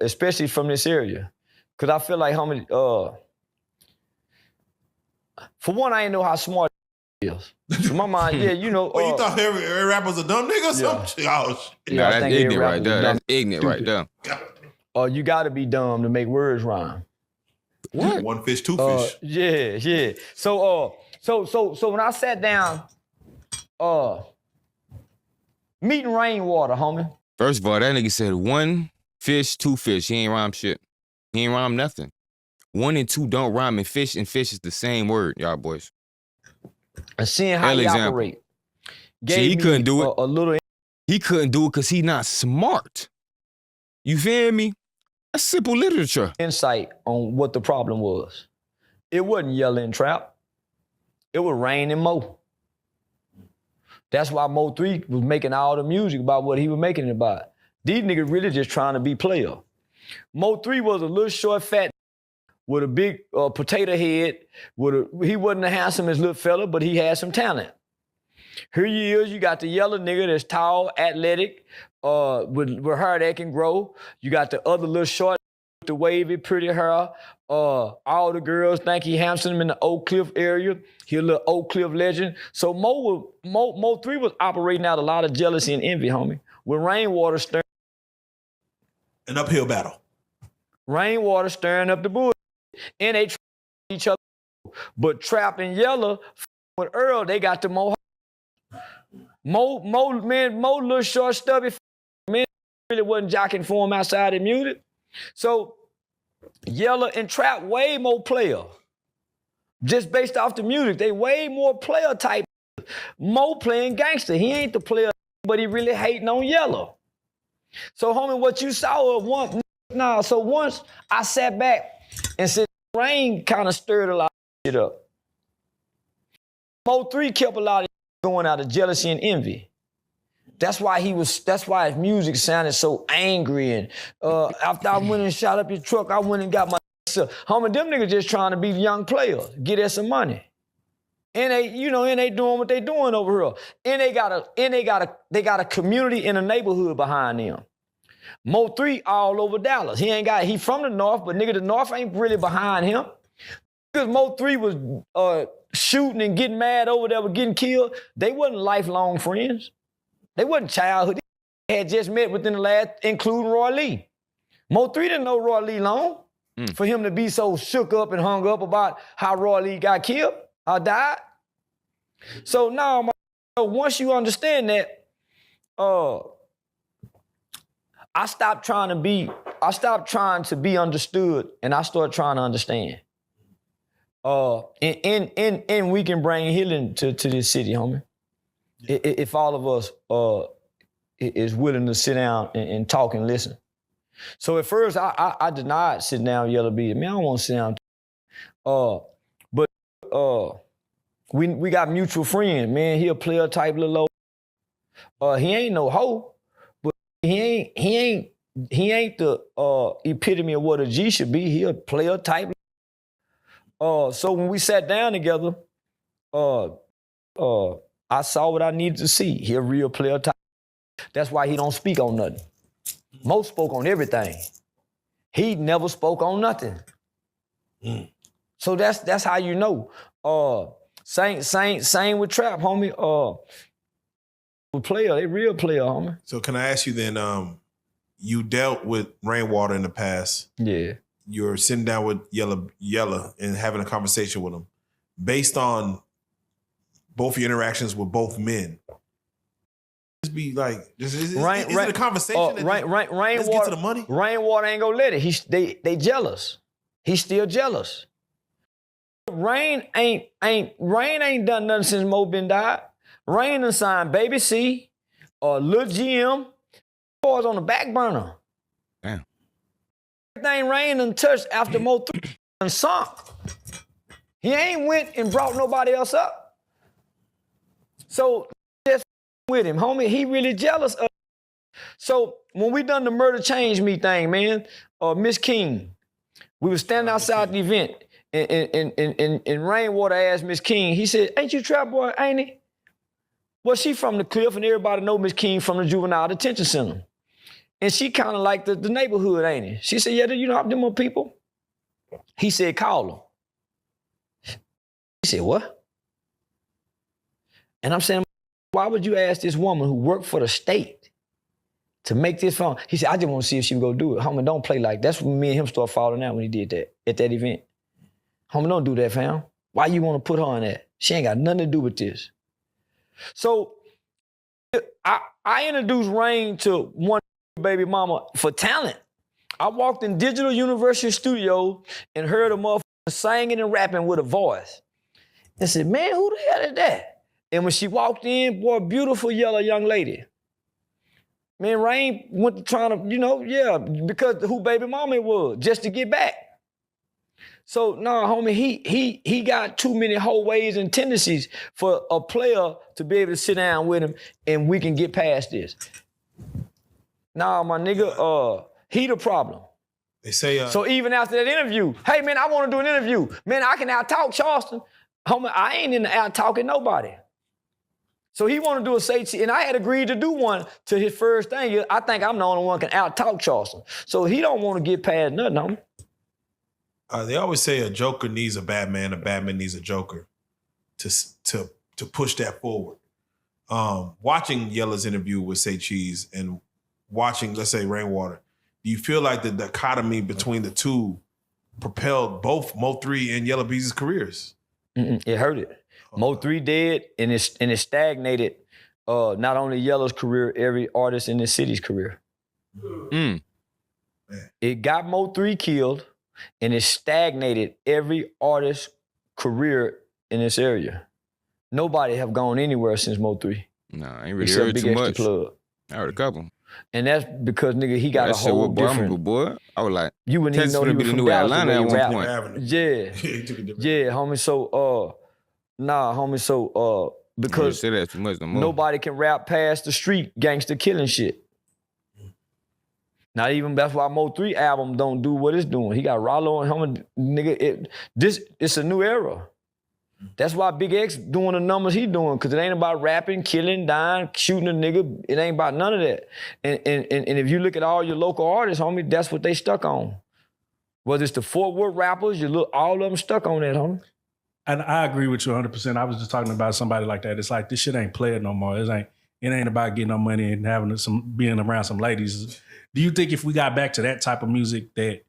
especially from this area. Cause I feel like, homie, for one, I ain't know how smart is. So my mind, yeah, you know. Well, you thought every rapper's a dumb nigga or something? Oh, shit. Nah, I that's think every ignorant right rapper's there. dumb, That's ignorant right there. You gotta be dumb to make words rhyme. What? One fish, two fish. Yeah. So when I sat down, meeting Rainwater, homie. First of all, that nigga said 1 fish, 2 fish. He ain't rhyme shit. He ain't rhyme nothing. 1 and 2 don't rhyme, and fish is the same word, y'all boys. And seeing how he operate. See, he couldn't do it. A little. He couldn't do it because he not smart. You feel me? That's simple literature. Insight on what the problem was. It wasn't Yella and Trap. It was Rain and Mo. That's why Mo 3 was making all the music about what he was making it about. These niggas really just trying to be player. Mo 3 was a little short, fat with a big potato head. He wasn't the handsomest little fella, but he had some talent. Here you is, you got the Yella nigga that's tall, athletic, with hair that can grow. You got the other little short, with the wavy, pretty hair. All the girls think he handsome in the Oak Cliff area. He a little Oak Cliff legend. So Mo 3 was operating out a lot of jealousy and envy, homie. With Rainwater stirring. An uphill battle. Rainwater stirring up the bull. And they each other. But Trap and Yella with Earl, they got the Mo little short, stubby man really wasn't jocking for him outside the music. So Yella and Trap way more player. Just based off the music, they way more player type. Mo playing gangster. He ain't the player, but he really hating on Yella. So homie, what you saw of once, so once I sat back and said, Rain kind of stirred a lot of shit up. Mo 3 kept a lot of going out of jealousy and envy. That's why his music sounded so angry. And after I went and shot up your truck, I went and got my homie, them niggas just trying to be young players, get us some money. And they doing what they doing over here. And they got a community in a neighborhood behind them. Mo 3 all over Dallas. He from the North, but nigga, the North ain't really behind him. Because Mo 3 was shooting and getting mad over there, was getting killed. They wasn't lifelong friends. They wasn't childhood. They had just met within the last, including Roy Lee. Mo 3 didn't know Roy Lee long for him to be so shook up and hung up about how Roy Lee got killed or died. So now, once you understand that, I stopped trying to be understood, and I started trying to understand. And we can bring healing to this city, homie. If all of us is willing to sit down and talk and listen. So at first, I denied sitting down with Yella Beezy. Man, I don't want to sit down. But we got mutual friends, man. He a player type little low. He ain't no hoe, but he ain't the epitome of what a G should be. He a player type. So when we sat down together, I saw what I needed to see. He a real player type. That's why he don't speak on nothing. Mo spoke on everything. He never spoke on nothing. So that's how you know. Same with Trap, homie. Player, they real player, homie. So can I ask you then, you dealt with Rainwater in the past. Yeah. You're sitting down with Yella and having a conversation with him. Based on both your interactions with both men, just be like, is it a conversation? Rainwater, let's get to the money. Rainwater ain't gonna let it. They jealous. He's still jealous. Rain ain't done nothing since Mo been died. Rain done signed Baby C, Lil GM, boys on the back burner. Damn. Everything Rain done touched after Mo 3 done sunk. He ain't went and brought nobody else up. So just with him, homie, he really jealous of. So when we done the Murder Change Me thing, man, Miss King, We were standing outside the event, and Rainwater asked Miss King, he said, ain't you Trap Boy, ain't he? Well, she from the Cliff, and everybody know Miss King from the Juvenile Detention Center. And she kind of like the neighborhood, ain't it? She said, yeah, do you know them more people? He said, call them. He said, what? And I'm saying, why would you ask this woman who worked for the state to make this phone? He said, I just want to see if she would go do it. Homie, don't play like that. That's when me and him started falling out when he did that at that event. Homie, don't do that, fam. Why you want to put her in that? She ain't got nothing to do with this. So I introduced Rain to one baby mama for talent. I walked in Digital University Studio and heard a motherfucker singing and rapping with a voice. And said, man, who the hell is that? And when she walked in, boy, beautiful yellow young lady. Man, Rain went to trying to, because who baby mama it was, just to get back. So, nah, homie, he got too many whole ways and tendencies for a player to be able to sit down with him and we can get past this. Nah, my nigga, he the problem. They say... So even after that interview, hey, man, I want to do an interview. Man, I can out-talk Charleston. Homie, I ain't in the out-talking nobody. So he want to do a say, and I had agreed to do one to his first thing. I think I'm the only one can out-talk Charleston. So he don't want to get past nothing, homie. They always say a joker needs a bad man needs a joker to push that forward. Watching Yella's interview with Say Cheese and watching, let's say, Rainwater, do you feel like the dichotomy between the two propelled both Mo3 and Yella Beezy's careers? It hurt it. Okay. Mo3 dead and it stagnated not only Yella's career, every artist in the city's career. It got Mo3 killed. And it stagnated every artist's career in this area. Nobody have gone anywhere since Mo3. Nah, I ain't really heard too much. Plug. I heard a couple. And that's because, nigga, he got a whole different... boy. I was like, you wouldn't even know he was from New Dallas Atlanta at one point. Yeah. Yeah, homie. So, because say that too much no more. Nobody can rap past the street gangster killing shit. Not even, that's why Mo3 album don't do what it's doing. He got Rollo and him, nigga, it's a new era. That's why Big X doing the numbers he doing, because it ain't about rapping, killing, dying, shooting a nigga. It ain't about none of that. And if you look at all your local artists, homie, that's what they stuck on. Whether it's the Fort Worth rappers, you look, all of them stuck on that, homie. And I agree with you 100%. I was just talking about somebody like that. It's like, this shit ain't playing no more. It ain't about getting no money and having being around some ladies. Do you think if we got back to that type of music that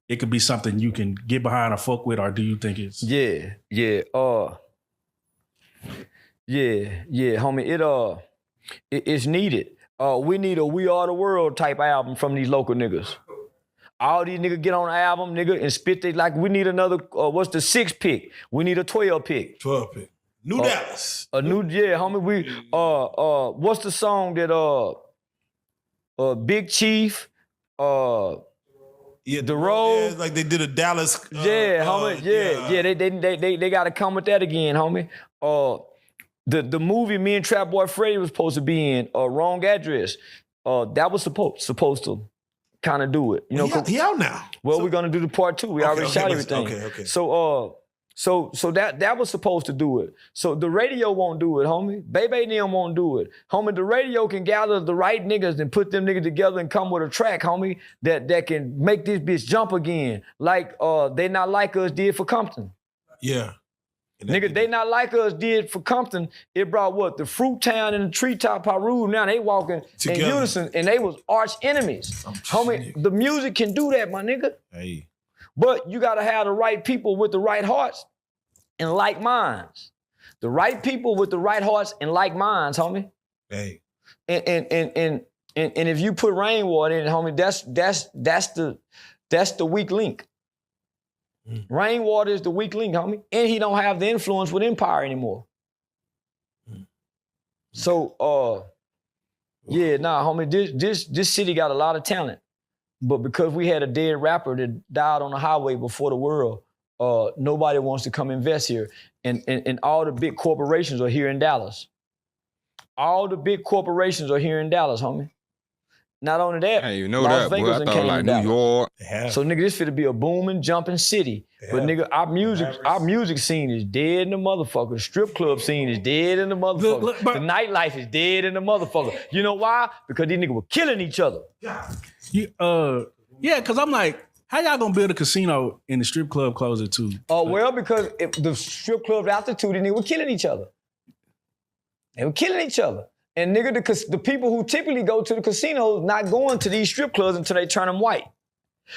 it could be something you can get behind or fuck with, or do you think it's... Yeah, homie, it's needed. We need a We Are the World type album from these local niggas. All these niggas get on the album, nigga, and spit they like, we need another, what's the 6 pick? We need a 12 pick. 12 pick. New Dallas. Homie, what's the song that, Big Chief, The Road. Yeah, like they did a Dallas. Homie. They got to come with that again, homie. The movie me and Trap Boy Freddy was supposed to be in, Wrong Address. That was supposed to kind of do it. You know, he out now. Well, we're gonna do the part 2. We already shot everything. Okay. So that was supposed to do it. So the radio won't do it, homie. Bebe and them won't do it. Homie, the radio can gather the right niggas and put them niggas together and come with a track, homie, that can make this bitch jump again. Like They Not Like Us did for Compton. Yeah. Nigga, They Not Like Us did for Compton. It brought what? The Fruit Town and the Treetop Paru. Now they walking together in unison and they was arch enemies. Homie, the music can do that, my nigga. Hey. But you gotta have the right people with the right hearts and like minds. The right people with the right hearts and like minds, homie. Hey. And if you put Rainwater in it, homie, that's the weak link. Rainwater is the weak link, homie. And he don't have the influence with Empire anymore. So, homie, this city got a lot of talent. But because we had a dead rapper that died on the highway before the world, nobody wants to come invest here. And all the big corporations are here in Dallas. All the big corporations are here in Dallas, homie. Not only that, I didn't even know Las that, boy. Vegas I and thought came like to New Dallas. York. They have. So nigga, this finna be a booming, jumping city. But nigga, our music scene is dead in the motherfucker. The strip club scene is dead in the motherfucker. Look, but- the nightlife is dead in the motherfucker. You know why? Because these niggas were killing each other. Yeah, because I'm like, how y'all gonna build a casino in the strip club closer too? Well, because if the strip club's altitude, these niggas were killing each other. They were killing each other. And nigga, the people who typically go to the casinos not going to these strip clubs until they turn them white.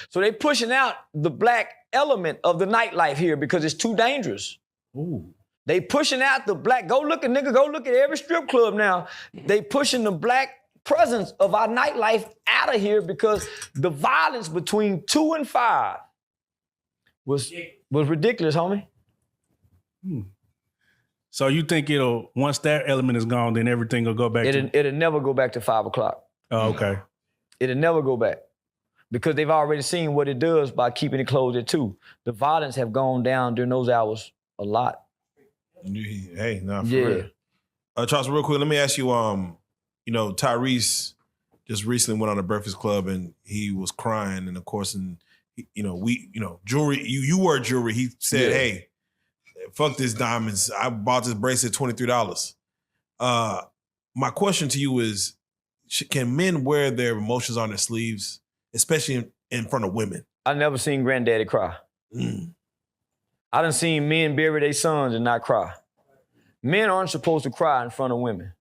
So they pushing out the black element of the nightlife here because it's too dangerous. Ooh. They pushing out the black. Go look at every strip club now. They pushing the black presence of our nightlife out of here because the violence between 2 and 5 was ridiculous, homie. So you think once that element is gone, then everything will go back It'll never go back to 5 o'clock. Oh, okay. It'll never go back. Because they've already seen what it does by keeping it closed at 2. The violence have gone down during those hours a lot. Hey, nah, for Yeah. real. Charleston, real quick, let me ask you, Tyrese just recently went on the Breakfast Club and he was crying, and of course, jewelry, you wore jewelry. He said, Yeah. hey, fuck this diamonds. I bought this bracelet $23. My question to you is, can men wear their emotions on their sleeves, especially in front of women? I never seen granddaddy cry. I done seen men bury their sons and not cry. Men aren't supposed to cry in front of women.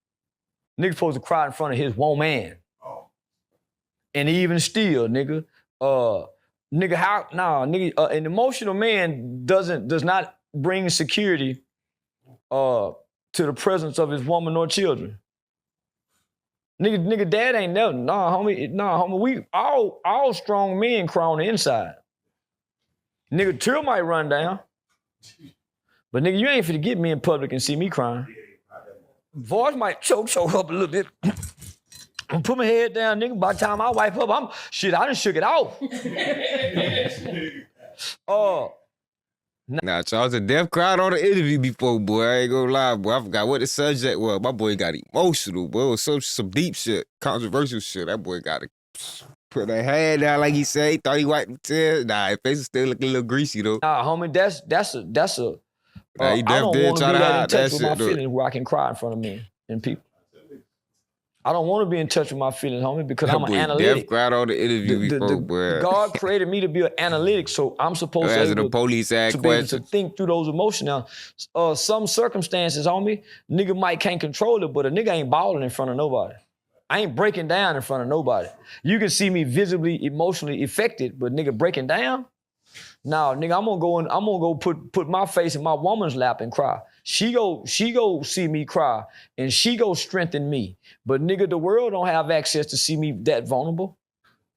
Nigga supposed to cry in front of his woman. And even still, nigga, an emotional man does not bring security to the presence of his woman or children. Nigga, dad ain't never. Nah, homie, we all strong men cry on the inside. Nigga, tear might run down. But nigga, you ain't finna get me in public and see me crying. Voice might choke up a little bit. I'm put my head down, nigga. By the time I wipe up, I done shook it off. Nah, Charles, the deaf cried on the interview before, boy. I ain't gonna lie, boy. I forgot what the subject was. My boy got emotional, boy. It was some deep shit, controversial shit. That boy got to put that hand down like he said. He thought he wiped the tears. Nah, his face is still looking a little greasy, though. Nah, homie, that's a. Nah, he I deaf don't did want to try be to that in hide that touch with my shit, though. feelings where I can cry in front of men and people. I don't want to be in touch with my feelings, homie, because That I'm an boy analytic. deaf cried on the interview before, boy. God created me to be an analytic, so I'm supposed to Answer be the police asked able to questions. think through those emotions. Now, some circumstances, homie, nigga might can't control it, but a nigga ain't balling in front of nobody. I ain't breaking down in front of nobody. You can see me visibly, emotionally affected, but nigga breaking down? No, nigga, I'm gonna go put my face in my woman's lap and cry. She go see me cry, and she go strengthen me. But nigga, the world don't have access to see me that vulnerable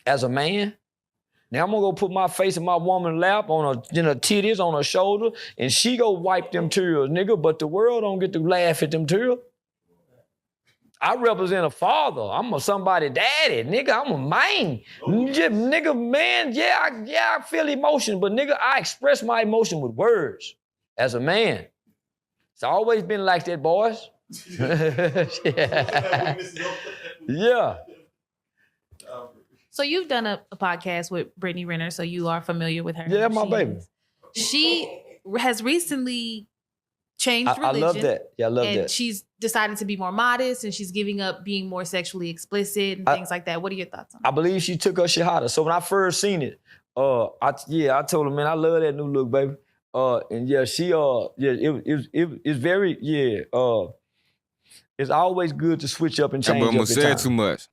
as a man. Now I'm gonna go put my face in my woman's lap on her titties, on her shoulder, and she go wipe them tears, nigga. But the world don't get to laugh at them tears. I represent a father. I'm a somebody daddy, nigga. I'm a man. Nigga, man, I feel emotion, but nigga, I express my emotion with words as a man. It's always been like that, boys. Yeah. So you've done a podcast with Brittany Renner, so you are familiar with her. Yeah, my baby. She has recently changed I religion. love that. Yeah, I love and that. she's decided to be more modest, and she's giving up being more sexually explicit and things like that. What are your thoughts on I that? believe she took her shahada. So when I first seen it, I told her, man, I love that new look, baby. And yeah, she it's very, it's always good to switch up and That change boy up almost at said times. too much.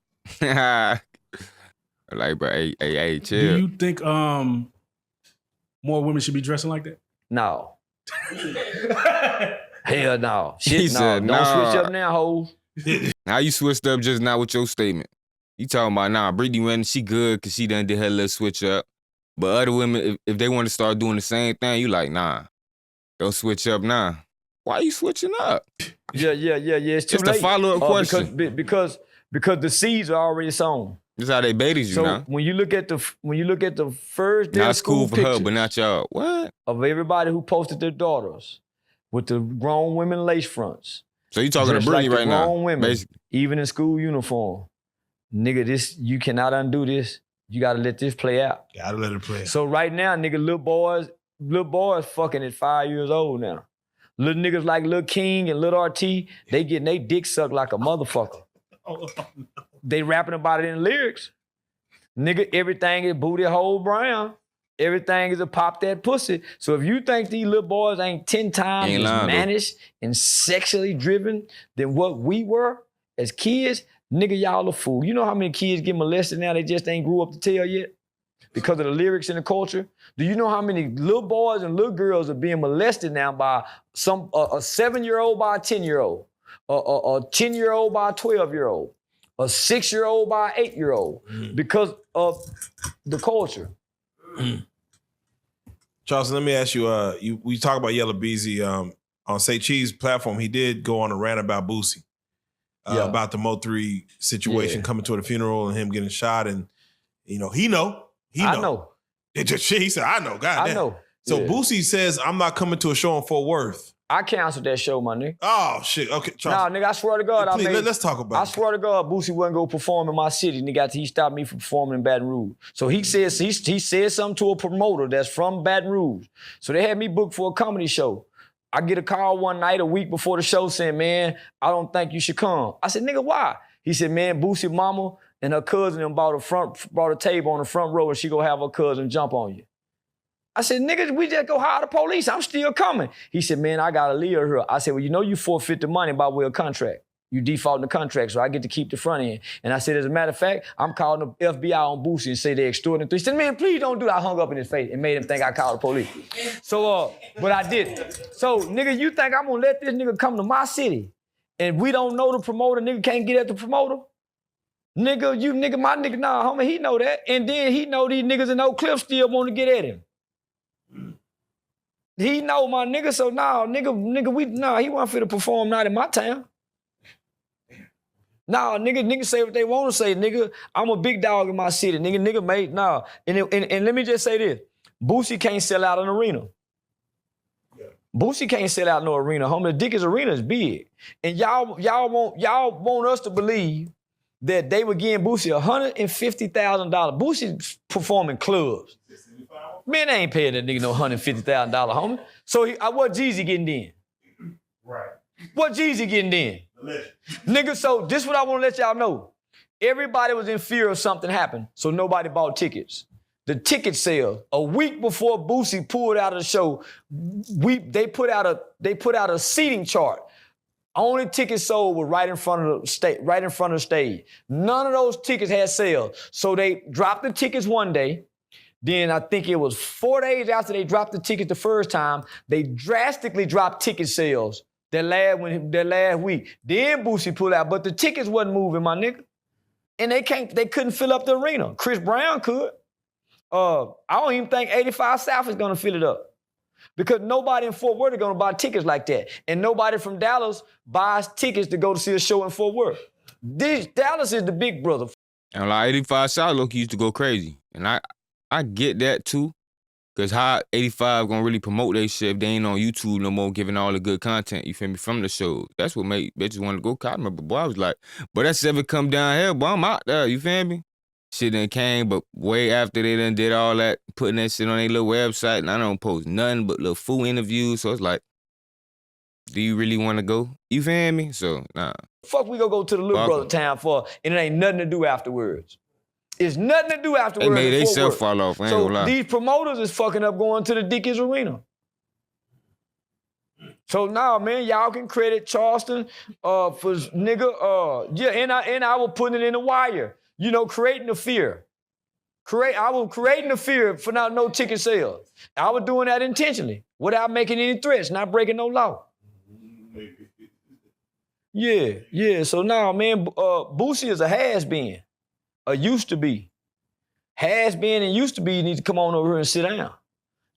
Like, bro, hey, Do chill. you think more women should be dressing like that? No. Hell no. He Shit, no. said, Don't nah. switch up now, hoes. Now you switched up just now with your statement. You talking about, nah, Brittany Renner, she good because she done did her little switch up. But other women, if they want to start doing the same thing, you like, nah, don't switch up now. Why you switching up? Yeah. It's too It's the late. follow-up question. Because the seeds are already sown. This how they baited you So now. when you look at the first day Now of it's school cool for her, pictures but not y'all. What? of everybody who posted their daughters with the grown women lace fronts. So you talking to Just Brittany like the right now? grown women, Basically. even in school uniform. nigga, this, you cannot undo this. You gotta let this play out. Gotta let it play out. So right now, nigga, little boys fucking at 5 years old now. Little niggas like Lil King and Lil RT, they getting they dick sucked like a motherfucker. They rapping about it in the lyrics. Nigga, everything is booty hole brown. Everything is a pop that pussy. So if you think these little boys ain't 10 times as managed and sexually driven than what we were as kids, nigga, y'all a fool. You know how many kids get molested now they just ain't grew up to tell yet? Because of the lyrics and the culture? Do you know how many little boys and little girls are being molested now by a 7-year-old by a 10-year-old, a 10-year-old by a 12-year-old, a 6-year-old by an 8-year-old because of the culture? Charleston, let me ask you, we talk about Yellow Beezy on Say Cheese platform. He did go on a rant about Boosie, about the Mo3 situation coming to the funeral and him getting shot. And, you know, he know. I know. He said, I know, goddamn. I know. So Boosie says, I'm not coming to a show in Fort Worth. I canceled that show, my nigga. Oh, shit. Okay, Charleston. Nah, nigga, I swear to God. Please, let's talk about it. I swear to God, Boosie wasn't going to perform in my city. Nigga, he stopped me from performing in Baton Rouge. So he said something to a promoter that's from Baton Rouge. So they had me booked for a comedy show. I get a call one night, a week before the show, saying, man, I don't think you should come. I said, nigga, why? He said, man, Boosie mama and her cousin brought a table on the front row and she gonna have her cousin jump on you. I said, nigga, we just go hire the police. I'm still coming. He said, man, I gotta leave her here. I said, well, you know you forfeit the money by way of contract. You default the contract, so I get to keep the front end. And I said, as a matter of fact, I'm calling the FBI on Boosie and say they're extorting. He said, man, please don't do that. I hung up in his face and made him think I called the police. So, but I didn't. So, nigga, you think I'm gonna let this nigga come to my city and we don't know the promoter, nigga can't get at the promoter? Nigga, my nigga, nah, homie, he know that. And then he know these niggas in Oak Cliff still want to get at him. He know my nigga, so nah, he wasn't fit to perform not in my town. Nah, nigga say what they want to say, nigga. I'm a big dog in my city, nigga made, nah. And let me just say this, Boosie can't sell out an arena. Boosie can't sell out no arena, homie. The Dickens Arena is big. And y'all want us to believe that they were getting Boosie $150,000. Boosie's performing clubs. Man, they ain't paying that nigga no $150,000, homie. So what Jeezy getting in? Right. What Jeezy getting in? Nigga, so this what I want to let y'all know. Everybody was in fear of something happened, so nobody bought tickets. The ticket sale, a week before Boosie pulled out of the show, they put out a seating chart. Only tickets sold were right in front of the stage. None of those tickets had sales. So they dropped the tickets one day. Then I think it was 4 days after they dropped the tickets the first time, they drastically dropped ticket sales that last week. Then Boosie pulled out, but the tickets wasn't moving, my nigga. And they couldn't fill up the arena. Chris Brown could. I don't even think 85 South is gonna fill it up. Because nobody in Fort Worth is gonna buy tickets like that. And nobody from Dallas buys tickets to go to see a show in Fort Worth. Dallas is the big brother. And like 85 South look used to go crazy. And I get that too. Cause how 85 gonna really promote their shit if they ain't on YouTube no more giving all the good content, you feel me, from the shows. That's what made bitches want to go. I remember, boy, I was like, but that's ever come down here, boy, I'm out there, you feel me? Shit done came, but way after they done did all that, putting that shit on their little website, and I don't post nothing but little fool interviews, so it's like, do you really want to go? You feel me? So, nah. Fuck we gonna go to the little brother town for, and it ain't nothing to do afterwards. It's nothing to do afterwards. They made they self fall off, I ain't gonna lie. These promoters is fucking up going to the Dickens Arena. So now, man, y'all can credit Charleston for nigga, and I was putting it in the wire. You know, creating the fear. I was creating the fear for no ticket sales. I was doing that intentionally without making any threats, not breaking no law. Yeah. So now, man, Boosie is a has-been. Used to be. Has-been and used to be need to come on over here and sit down.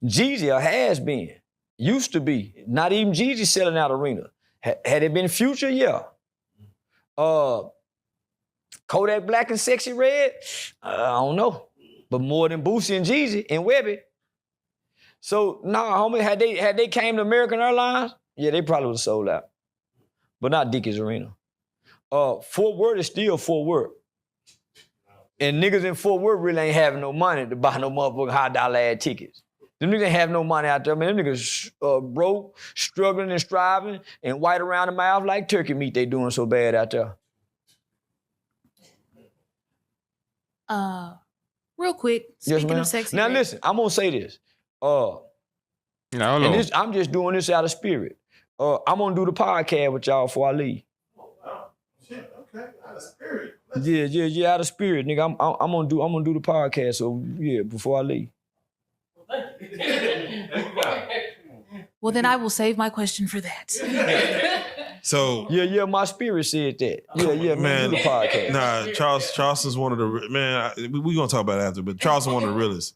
Jeezy a has-been. Used to be. Not even Jeezy selling out arena. Had it been Future? Yeah. Kodak Black and Sexy Red? I don't know. But more than Boosie and Jeezy and Webby. So, nah, homie, had they came to American Airlines, yeah, they probably would have sold out. But not Dickens Arena. Fort Worth is still Fort Worth. And niggas in Fort Worth really ain't having no money to buy no motherfucking high dollar ad tickets. Them niggas ain't have no money out there, man. Them niggas broke, struggling and striving, and white around the mouth like turkey meat. They doing so bad out there. Real quick, speaking of sexy. Now listen, I'm gonna say this. Now, hold on. I'm just doing this out of spirit. I'm gonna do the podcast with y'all before I leave. Shit, okay, out of spirit. Yeah, out of spirit, nigga. I'm gonna do the podcast. So yeah, before I leave. Well, then I will save my question for that. So yeah, my spirit said that. Yeah, man, do the podcast. Nah, Charleston's one of the man. We gonna talk about it after, but Charleston one of the realest.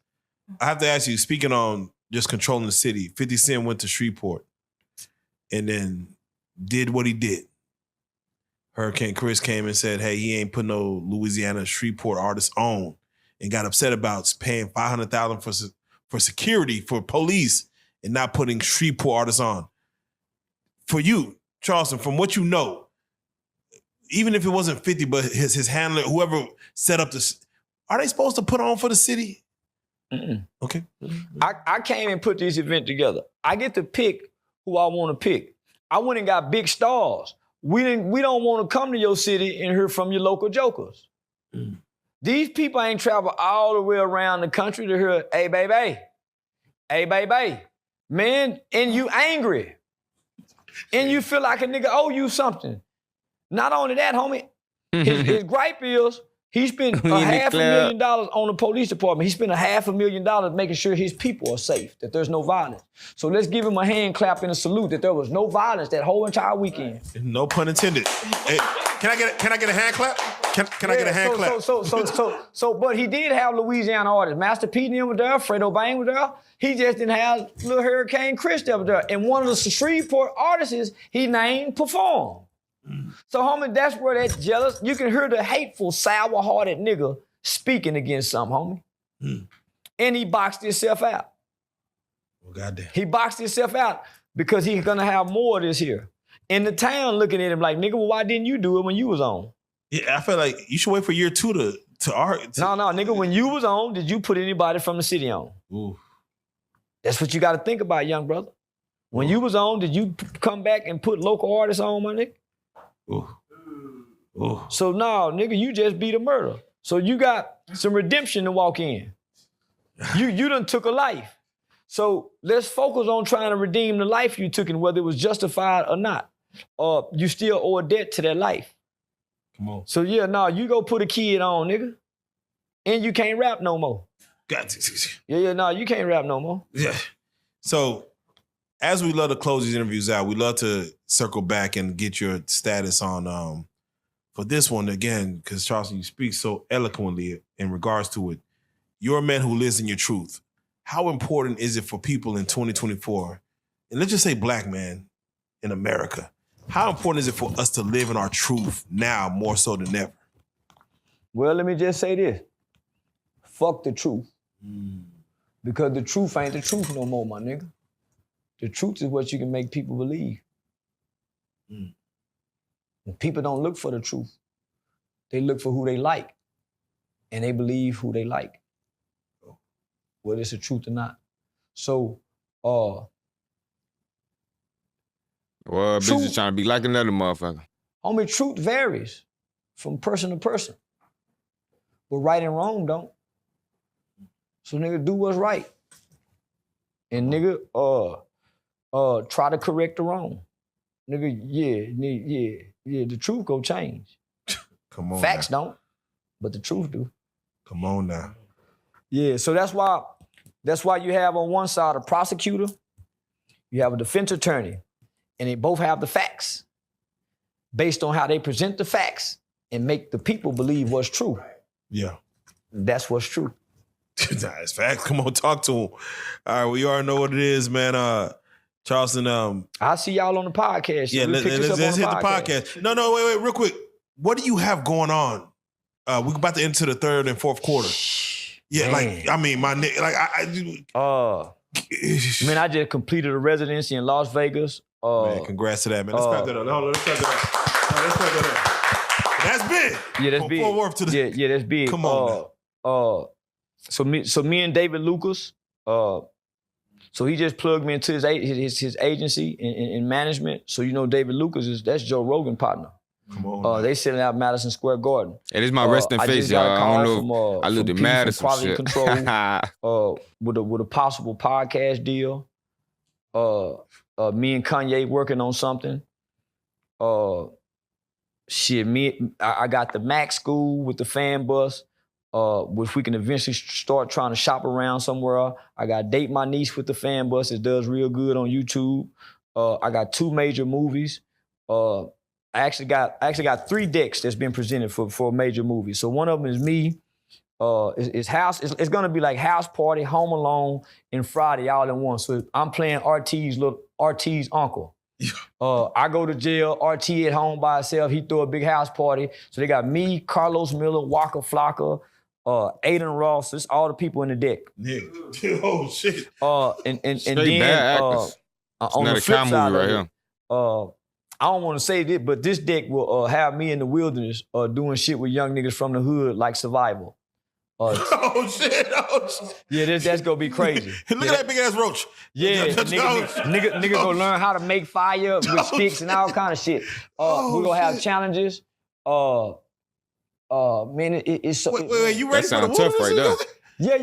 I have to ask you, speaking on just controlling the city, 50 Cent went to Shreveport and then did what he did. Hurricane Chris came and said, hey, he ain't put no Louisiana Shreveport artists on, and got upset about paying $500,000 for security, for police, and not putting Shreveport artists on. For you, Charleston, from what you know, even if it wasn't 50, but his handler, whoever set up this, are they supposed to put on for the city? Mm-mm. Okay. I came and put this event together. I get to pick who I want to pick. I went and got big stars. We don't want to come to your city and hear from your local jokers. Mm. These people ain't travel all the way around the country to hear, hey, baby, man, and you angry. And you feel like a nigga owe you something. Not only that, homie, his gripe is he spent $500,000 on the police department. He spent $500,000 making sure his people are safe, that there's no violence. So let's give him a hand clap and a salute that there was no violence that whole entire weekend. No pun intended. Hey, can I get a hand clap? Can I get a hand clap? So, but he did have Louisiana artists. Master P and them was there, Fredo Bang was there. He just didn't have little Hurricane Chris that was there. And one of the Shreveport artists he named performed. So, homie, that's where that jealous, you can hear the hateful, sour-hearted nigga speaking against something, homie. And he boxed himself out. Well, goddamn. He boxed himself out because he's gonna have more of this here. In the town looking at him like, nigga, well, why didn't you do it when you was on? Yeah, I feel like you should wait for year 2 to art. No, nigga, when you was on, did you put anybody from the city on? Ooh. That's what you gotta think about, young brother. When you was on, did you come back and put local artists on, my nigga? Ooh. Ooh. So no, nigga, you just beat a murder. So you got some redemption to walk in. You done took a life. So let's focus on trying to redeem the life you took and whether it was justified or not. You still owe a debt to that life. Come on. So yeah, no, you go put a kid on, nigga. And you can't rap no more. Yeah, you can't rap no more. Yeah. So as we love to close these interviews out, we love to circle back and get your status on for this one again, because Charleston, you speak so eloquently in regards to it. You're a man who lives in your truth. How important is it for people in 2024, and let's just say black man in America, how important is it for us to live in our truth now more so than ever? Well, let me just say this. Fuck the truth. Because the truth ain't the truth no more, my nigga. The truth is what you can make people believe. And people don't look for the truth. They look for who they like. And they believe who they like. Whether it's the truth or not. So, well, bitch is trying to be like another motherfucker. Homie, truth varies from person to person. But right and wrong don't. So nigga, do what's right. And nigga, try to correct the wrong. Nigga, yeah, the truth go change. Come on. Facts now. don't, but the truth do. Come on now. Yeah, so that's why you have on one side a prosecutor, you have a defense attorney, and they both have the facts based on how they present the facts and make the people believe what's true. Yeah. That's what's true. That's facts. Come on, talk to him. All right, well, you already know what it is, man. Charleston. I'll see y'all on the podcast. Yeah, let's hit the podcast. No, wait, real quick. What do you have going on? We're about to enter the third and fourth quarter. Yeah, man. Like, I mean, my nigga, like, I just completed a residency in Las Vegas. Man, congrats to that, man. Let's clap that up. Let's clap that up. That's big. Yeah, that's From big. Fort Worth to the Yeah, that's big. Come on So me and David Lucas, so he just plugged me into his agency in management. So you know David Lucas that's Joe Rogan partner. Come on. They selling out Madison Square Garden. It is my resting I face, just got y'all. a I call don't know. I looked at Madison quality shit. control with a possible podcast deal. Me and Kanye working on something. I got the Mac School with the fan bus, which we can eventually start trying to shop around somewhere. I got Date My Niece with the fan bus. It does real good on YouTube. I got 2 major movies. I actually got 3 decks that's been presented for a major movie. So one of them is me. It's gonna be like House Party, Home Alone, and Friday all in one. So I'm playing RT's uncle. I go to jail, RT at home by himself, he throw a big house party. So they got me, Carlos Miller, Waka Flocka, Aiden Ross, it's all the people in the deck. Yeah. Oh shit. And Straight then bad actors. on Not the a flip comedy side right of here. it, I don't want to say this, but this deck will have me in the wilderness doing shit with young niggas from the hood like Survival. Oh shit. Yeah, that's gonna be crazy. Look at that big ass roach. Yeah, nigga gonna learn how to make fire with sticks and all kind of shit. We're gonna have challenges. Man, it's so. Wait, you ready That for the sound tough right there. Yeah.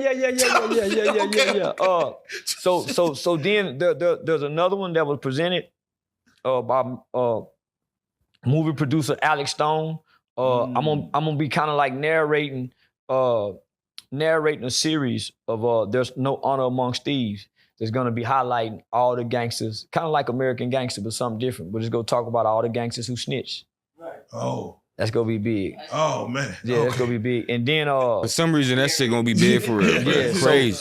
So then there's another one that was presented by movie producer Alex Stone. I'm gonna be kind of like narrating a series of There's No Honor Amongst Thieves. That's gonna be highlighting all the gangsters, kind of like American Gangster, but something different. But it's gonna talk about all the gangsters who snitch. Right. Oh. That's gonna be big. Oh man. Yeah, that's gonna be big. And then For some reason, that shit gonna be big for real. yeah, Crazy.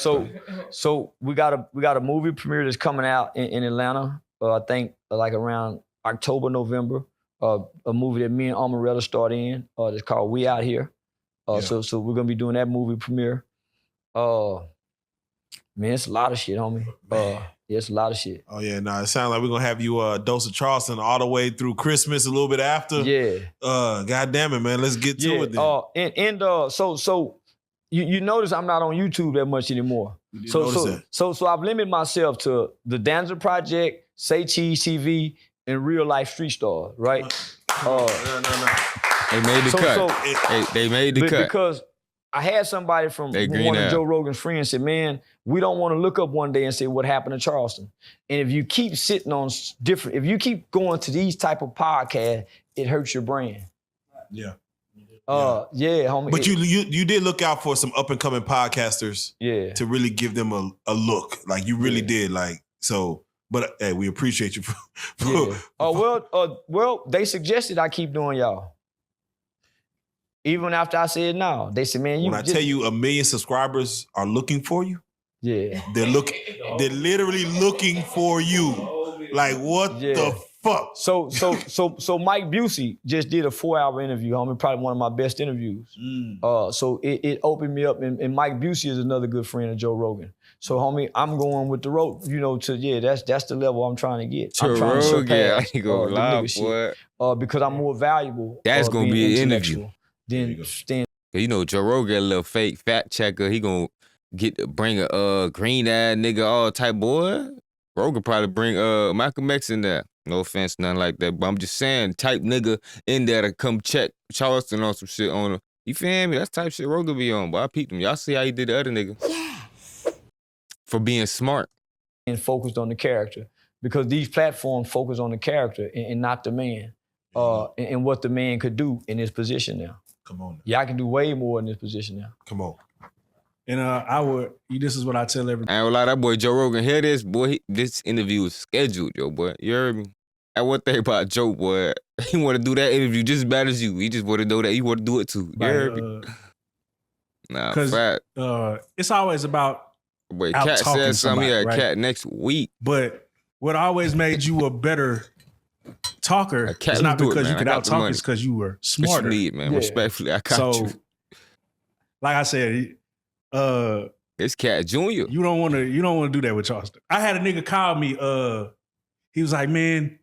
So we got a movie premiere that's coming out in Atlanta. I think like around October, November. A movie that me and Amarella starred in. That's called We Out Here. So we're gonna be doing that movie premiere. Man, it's a lot of shit, homie. Yeah, it's a lot of shit. Oh yeah, it sounds like we're gonna have you dose of Charleston all the way through Christmas, a little bit after. Yeah. God damn it, man. Let's get to it then. So you notice I'm not on YouTube that much anymore. So I've limited myself to the Danza Project, Say Cheese TV, and Real Life Street Stars, right? No. They made the cut. They made the cut. Because I had somebody from one of Joe Rogan's friends said, man, we don't want to look up one day and say what happened to Charleston. And if you keep sitting on if you keep going to these type of podcasts, it hurts your brand. Yeah. Yeah, homie. But you did look out for some up and coming podcasters. Yeah. To really give them a look. Like you really did. Like so. But hey, we appreciate you. Well, they suggested I keep doing y'all. Even after I said no, they said, man, when I tell you 1 million subscribers are looking for you, yeah, they're literally looking for you. Like what the fuck? So Mike Boosie just did a 4-hour interview, homie, probably one of my best interviews. So it opened me up, and Mike Boosie is another good friend of Joe Rogan. So, homie, I'm going with the rope, that's the level I'm trying to get. I'm trying to surpass I ain't gonna lie, boy. Because I'm more valuable. That's gonna be an interview. Then you know, Joe Rogan, a little fake fact checker. He gonna bring a green ass nigga, all type boy. Rogan probably bring Malcolm X in there. No offense, nothing like that. But I'm just saying, type nigga in there to come check Charleston on some shit on him. You feel me? That's type shit Rogan be on. But I peeped him. Y'all see how he did the other nigga? Yeah. For being smart. And focused on the character. Because these platforms focus on the character and not the man. And what the man could do in his position now. Come on. Yeah, I can do way more in this position now. Come on. And this is what I tell everybody. I ain't gonna lie, that boy Joe Rogan hear this, boy, this interview is scheduled, yo, boy. You heard me? And one thing about Joe, boy, he want to do that interview just as bad as you. He just want to know that he want to do it too. You heard me? Nah, fact. It's always about boy, Cat said something. Yeah, right? Cat next week. But what always made you a better talker is not because you could out-talk, it's because you were smarter. What you need, man. Yeah. Respectfully, I got you. Like I said, it's Cat Jr. You don't want to do that with Charleston. I had a nigga call me. He was like, man,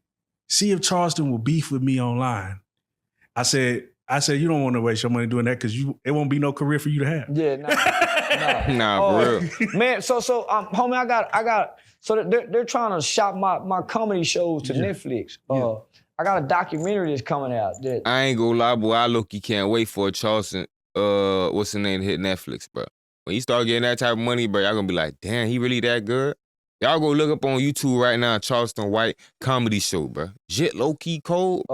see if Charleston will beef with me online. I said I said, you don't want to waste your money doing that because it won't be no career for you to have. Yeah, nah. Nah, for real. Man, so homie, I got so they're trying to shop my comedy shows to Netflix. I got a documentary that's coming out that I ain't gonna lie, boy. I look, you can't wait for Charleston. What's the name to hit Netflix, bro? When you start getting that type of money, bro, y'all gonna be like, damn, he really that good? Y'all go look up on YouTube right now, Charleston White comedy show, bro. Jit low key cold.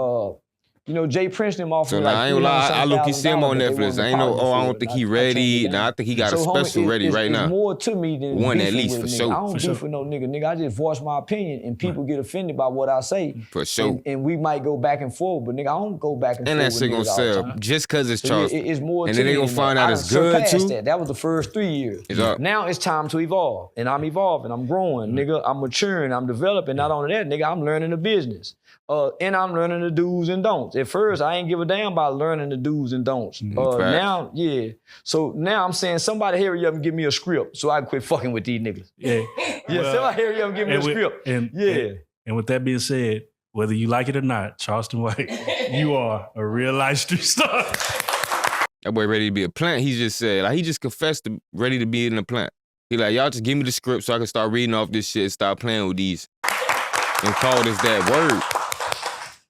you know, Jay Prince them off. So like now I ain't gonna lie, I look, you see him on $300,000, Netflix. I ain't know, I don't think he ready. Nah, I think he got a special ready right now. It's more to me than One at beefing least, with for a nigga. sure. I don't beef with no nigga. I just voice my opinion and people get offended by what I say. For sure. And we might go back and forth, but nigga, I don't go back and forth. And that shit with gonna niggas all the sell time. just cause it's So Charleston. it's more and to then they me gonna than find that. out I it's done good surpassed too. That was the first 3 years. It's up. Now it's time to evolve, and I'm evolving. I'm growing, nigga. I'm maturing. I'm developing. Not only that, nigga, I'm learning the business. And I'm learning the do's and don'ts. At first, I ain't give a damn about learning the do's and don'ts. Now, yeah. So now I'm saying somebody hurry up and give me a script so I can quit fucking with these niggas. Yeah. Yeah, somebody hurry up and give me a script. And with that being said, whether you like it or not, Charleston White, you are a real life street star. That boy ready to be a plant. He just said, like, he just confessed to ready to be in the plant. He like, y'all just give me the script so I can start reading off this shit and start playing with these and call this that word.